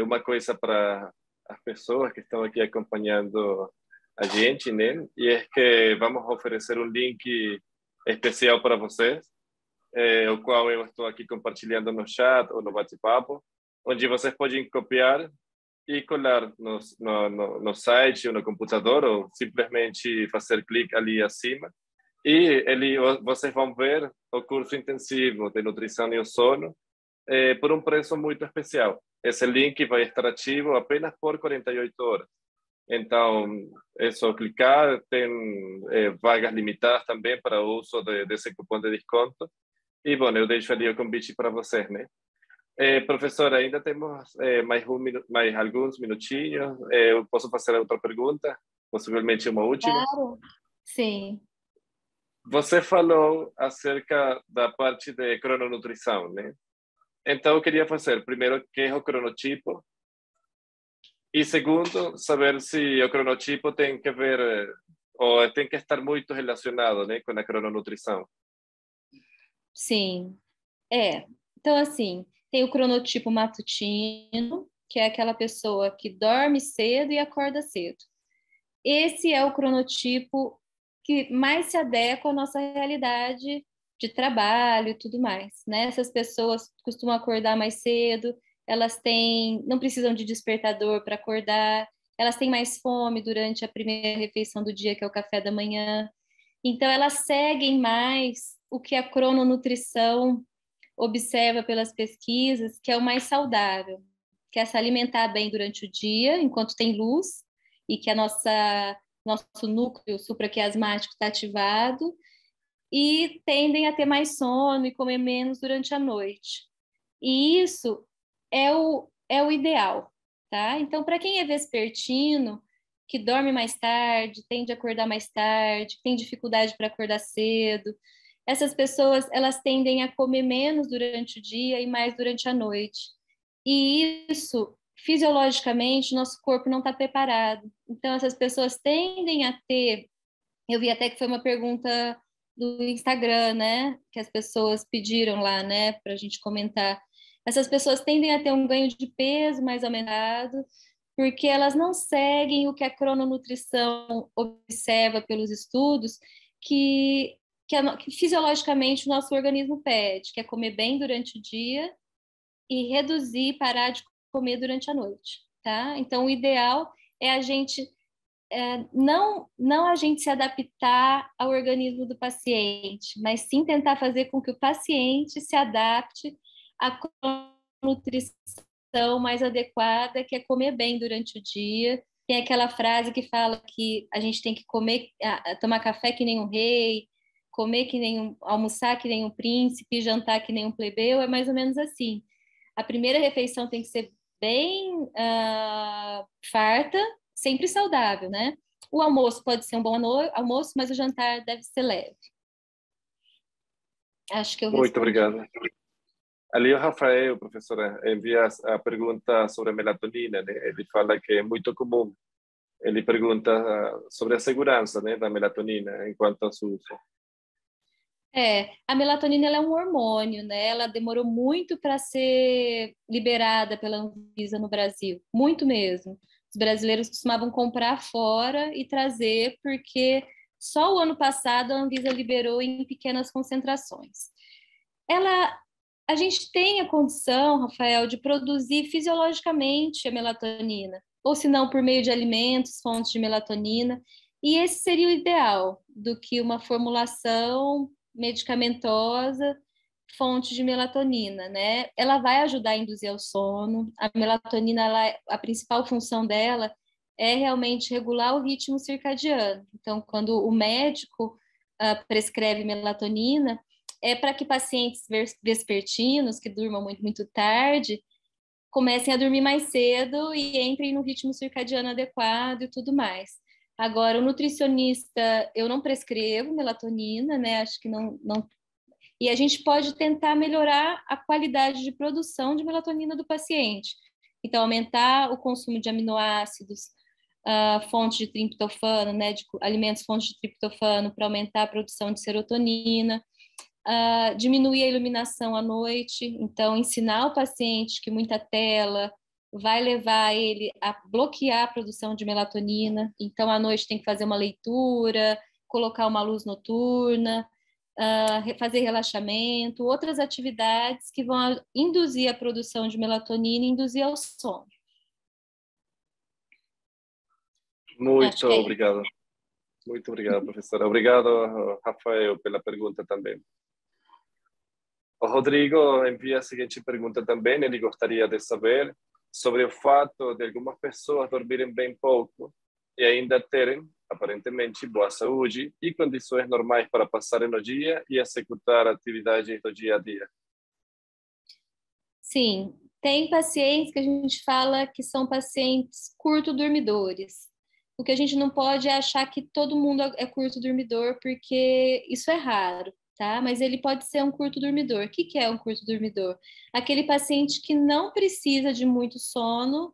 uma coisa para as pessoas que estão aqui acompanhando a gente, né? E é que vamos oferecer um link especial para vocês, o qual eu estou aqui compartilhando no chat ou no bate-papo, onde vocês podem copiar e colar no site ou no computador, ou simplesmente fazer clique ali acima. E vocês vão ver o curso intensivo de nutrição e o sono por um preço muito especial. Esse link vai estar ativo apenas por 48 horas. Então, é só clicar, tem vagas limitadas também para o uso desse cupom de desconto. E, bom, eu deixo ali o convite para vocês, né? Professora, ainda temos mais alguns minutinhos. Eu posso fazer outra pergunta? Possivelmente uma última? Claro. Sim. Você falou acerca da parte de crononutrição, né? Então, eu queria fazer, primeiro, o que é o cronotipo? E segundo, saber se o cronotipo tem que ver, ou tem que estar muito relacionado, né, com a crononutrição. Sim. Então, assim, tem o cronotipo matutino, que é aquela pessoa que dorme cedo e acorda cedo. Esse é o cronotipo que mais se adequa à nossa realidade de trabalho e tudo mais, né? Essas pessoas costumam acordar mais cedo, elas não precisam de despertador para acordar, elas têm mais fome durante a primeira refeição do dia, que é o café da manhã. Então, elas seguem mais o que a crononutrição observa pelas pesquisas, que é o mais saudável, que é se alimentar bem durante o dia, enquanto tem luz, e que nosso núcleo supraquiasmático está ativado, e tendem a ter mais sono e comer menos durante a noite. E isso é o ideal, tá? Então, para quem é vespertino, que dorme mais tarde, tende a acordar mais tarde, tem dificuldade para acordar cedo, essas pessoas, elas tendem a comer menos durante o dia e mais durante a noite. E isso, fisiologicamente, nosso corpo não está preparado. Então, essas pessoas tendem a ter. Eu vi até que foi uma pergunta do Instagram, né? Que as pessoas pediram lá, né, para a gente comentar. Essas pessoas tendem a ter um ganho de peso mais aumentado, porque elas não seguem o que a crononutrição observa pelos estudos, que fisiologicamente o nosso organismo pede, que é comer bem durante o dia e reduzir, parar de comer durante a noite, tá? Então, o ideal é a gente não a gente se adaptar ao organismo do paciente, mas sim tentar fazer com que o paciente se adapte à nutrição mais adequada, que é comer bem durante o dia. Tem aquela frase que fala que a gente tem que comer, tomar café que nem um rei, comer que nem almoçar que nem um príncipe, jantar que nem um plebeu, é mais ou menos assim. A primeira refeição tem que ser bem farta, sempre saudável, né? O almoço pode ser um bom almoço, mas o jantar deve ser leve. Acho que eu Muito respondi. obrigado. Ali o Rafael, professora, envia a pergunta sobre a melatonina, né? Ele fala que é muito comum. Ele pergunta sobre a segurança, né, da melatonina enquanto ao uso. A melatonina ela é um hormônio, né? Ela demorou muito para ser liberada pela Anvisa no Brasil, muito mesmo. Os brasileiros costumavam comprar fora e trazer, porque só o ano passado a Anvisa liberou em pequenas concentrações. Ela, a gente tem a condição, Rafael, de produzir fisiologicamente a melatonina, ou se não por meio de alimentos, fontes de melatonina, e esse seria o ideal do que uma formulação medicamentosa, fonte de melatonina, né? Ela vai ajudar a induzir ao sono. A melatonina, a principal função dela é realmente regular o ritmo circadiano. Então, quando o médico prescreve melatonina, é para que pacientes vespertinos, que durmam muito, muito tarde, comecem a dormir mais cedo e entrem no ritmo circadiano adequado e tudo mais. Agora, o nutricionista, eu não prescrevo melatonina, né? Acho que não. E a gente pode tentar melhorar a qualidade de produção de melatonina do paciente. Então, aumentar o consumo de aminoácidos, fonte de triptofano, né? De alimentos fontes de triptofano para aumentar a produção de serotonina, diminuir a iluminação à noite, então ensinar o paciente que muita tela vai levar ele a bloquear a produção de melatonina, então à noite tem que fazer uma leitura, colocar uma luz noturna, fazer relaxamento, outras atividades que vão induzir a produção de melatonina e induzir ao sono. Muito obrigado. Muito obrigado, professora. Obrigado, Rafael, pela pergunta também. O Rodrigo envia a seguinte pergunta também. Ele gostaria de saber sobre o fato de algumas pessoas dormirem bem pouco e ainda terem, aparentemente, boa saúde e condições normais para passarem no dia e executar atividades do dia a dia. Sim, tem pacientes que a gente fala que são pacientes curto-dormidores. O que a gente não pode é achar que todo mundo é curto-dormidor, porque isso é raro, tá? Mas ele pode ser um curto-dormidor. O que é um curto-dormidor? Aquele paciente que não precisa de muito sono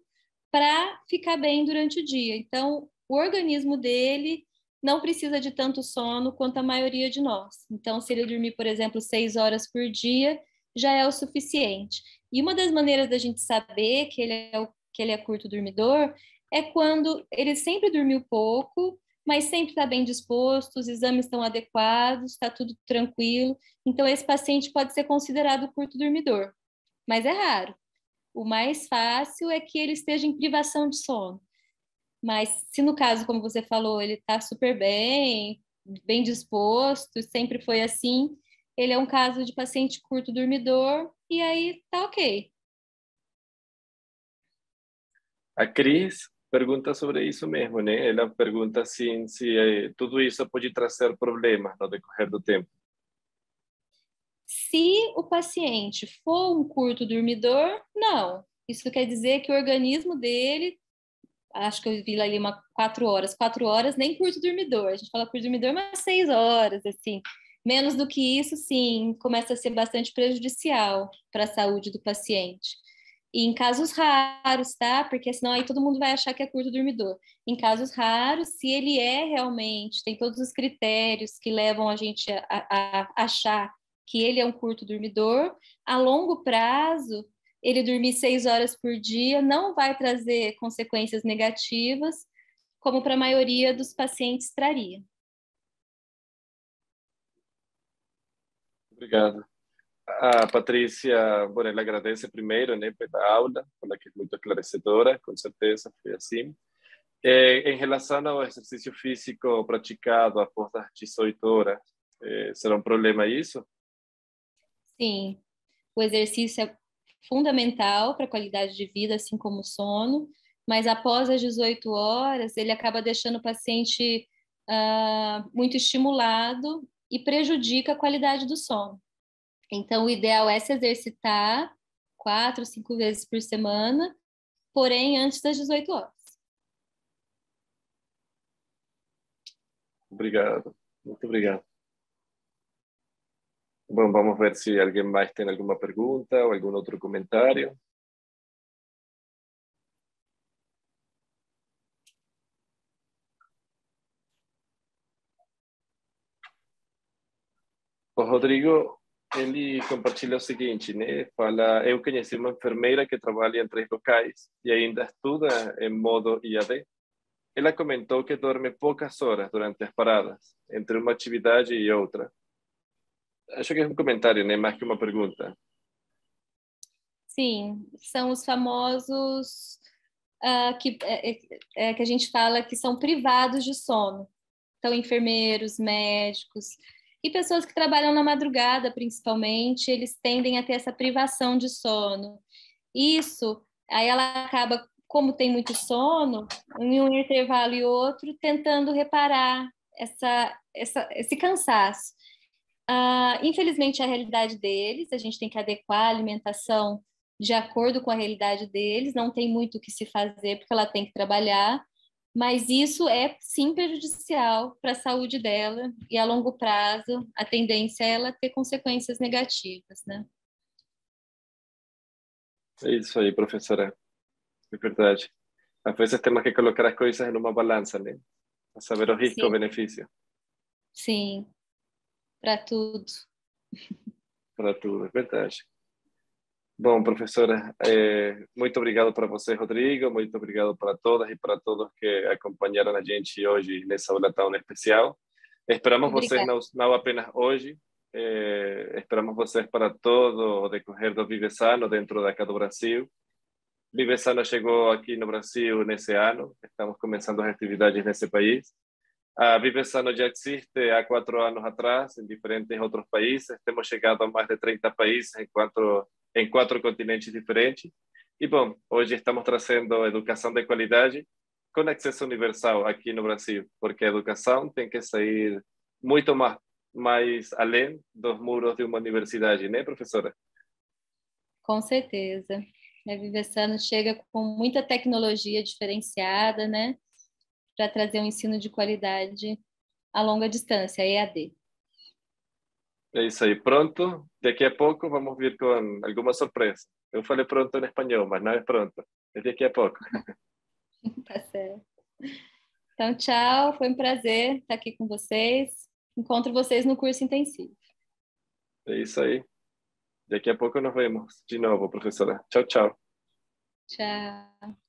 para ficar bem durante o dia. Então, o organismo dele não precisa de tanto sono quanto a maioria de nós. Então, se ele dormir, por exemplo, 6 horas por dia, já é o suficiente. E uma das maneiras da gente saber que ele é curto dormidor é quando ele sempre dormiu pouco, mas sempre está bem disposto, os exames estão adequados, está tudo tranquilo. Então, esse paciente pode ser considerado curto dormidor, mas é raro. O mais fácil é que ele esteja em privação de sono. Mas se no caso, como você falou, ele está super bem, bem disposto, sempre foi assim, ele é um caso de paciente curto dormidor e aí tá ok. A Cris pergunta sobre isso mesmo, né? Ela pergunta assim, se tudo isso pode trazer problemas no decorrer do tempo. Se o paciente for um curto dormidor, não. Isso quer dizer que o organismo dele, acho que eu vi ali 4 horas, 4 horas, nem curto dormidor. A gente fala curto dormidor, mas 6 horas, assim. Menos do que isso, sim, começa a ser bastante prejudicial para a saúde do paciente. E em casos raros, tá? Porque senão aí todo mundo vai achar que é curto dormidor. Em casos raros, se ele é realmente, tem todos os critérios que levam a gente a achar que ele é um curto dormidor, a longo prazo, ele dormir 6 horas por dia não vai trazer consequências negativas, como para a maioria dos pacientes traria. Obrigado. A Patrícia, bueno, ela agradece primeiro, né, pela aula, pela que é muito esclarecedora, com certeza foi assim. Em relação ao exercício físico praticado após as 18 horas, será um problema isso? Sim, o exercício é fundamental para a qualidade de vida, assim como o sono, mas após as 18 horas, ele acaba deixando o paciente muito estimulado e prejudica a qualidade do sono. Então, o ideal é se exercitar 4, 5 vezes por semana, porém antes das 18 horas. Obrigado, muito obrigado. Bom, vamos ver se alguém mais tem alguma pergunta ou algum outro comentário. O Rodrigo, ele compartilha o seguinte, né? Fala, eu conheci uma enfermeira que trabalha em 3 locais e ainda estuda em modo IAD. Ela comentou que dorme poucas horas durante as paradas, entre uma atividade e outra. Acho que é um comentário, né? Mais que uma pergunta. Sim, são os famosos que a gente fala que são privados de sono. Então, enfermeiros, médicos e pessoas que trabalham na madrugada, principalmente, eles tendem a ter essa privação de sono. Isso, aí ela acaba, como tem muito sono, em um intervalo e outro, tentando reparar esse cansaço. Infelizmente, é a realidade deles, a gente tem que adequar a alimentação de acordo com a realidade deles, não tem muito o que se fazer, porque ela tem que trabalhar, mas isso é sim prejudicial para a saúde dela, e a longo prazo a tendência é ela ter consequências negativas, né? É isso aí, professora. É verdade. Às vezes temos que colocar as coisas em uma balança, né? Para saber o risco e o Sim, benefício sim, para tudo. para tudo, é verdade. Bom, professora, muito obrigado para você, Rodrigo, muito obrigado para todas e para todos que acompanharam a gente hoje nessa aula tão especial. Esperamos vocês Obrigada. não apenas hoje, esperamos vocês para todo o decorrer do Vive Sano dentro da do Brasil. Vive Sano chegou aqui no Brasil nesse ano, estamos começando as atividades nesse país. A Vive Sano já existe há 4 anos atrás em diferentes outros países. Temos chegado a mais de 30 países em 4 continentes diferentes. E, bom, hoje estamos trazendo educação de qualidade com acesso universal aqui no Brasil, porque a educação tem que sair muito mais além dos muros de uma universidade, né, professora? Com certeza. A Vivessano chega com muita tecnologia diferenciada, né, para trazer um ensino de qualidade a longa distância, EAD. É isso aí. Pronto, daqui a pouco vamos vir com alguma surpresa. Eu falei pronto em espanhol, mas não é pronto. É daqui a pouco. Tá certo. Então, tchau, foi um prazer estar aqui com vocês. Encontro vocês no curso intensivo. É isso aí. Daqui a pouco nos vemos de novo, professora. Tchau, tchau. Tchau.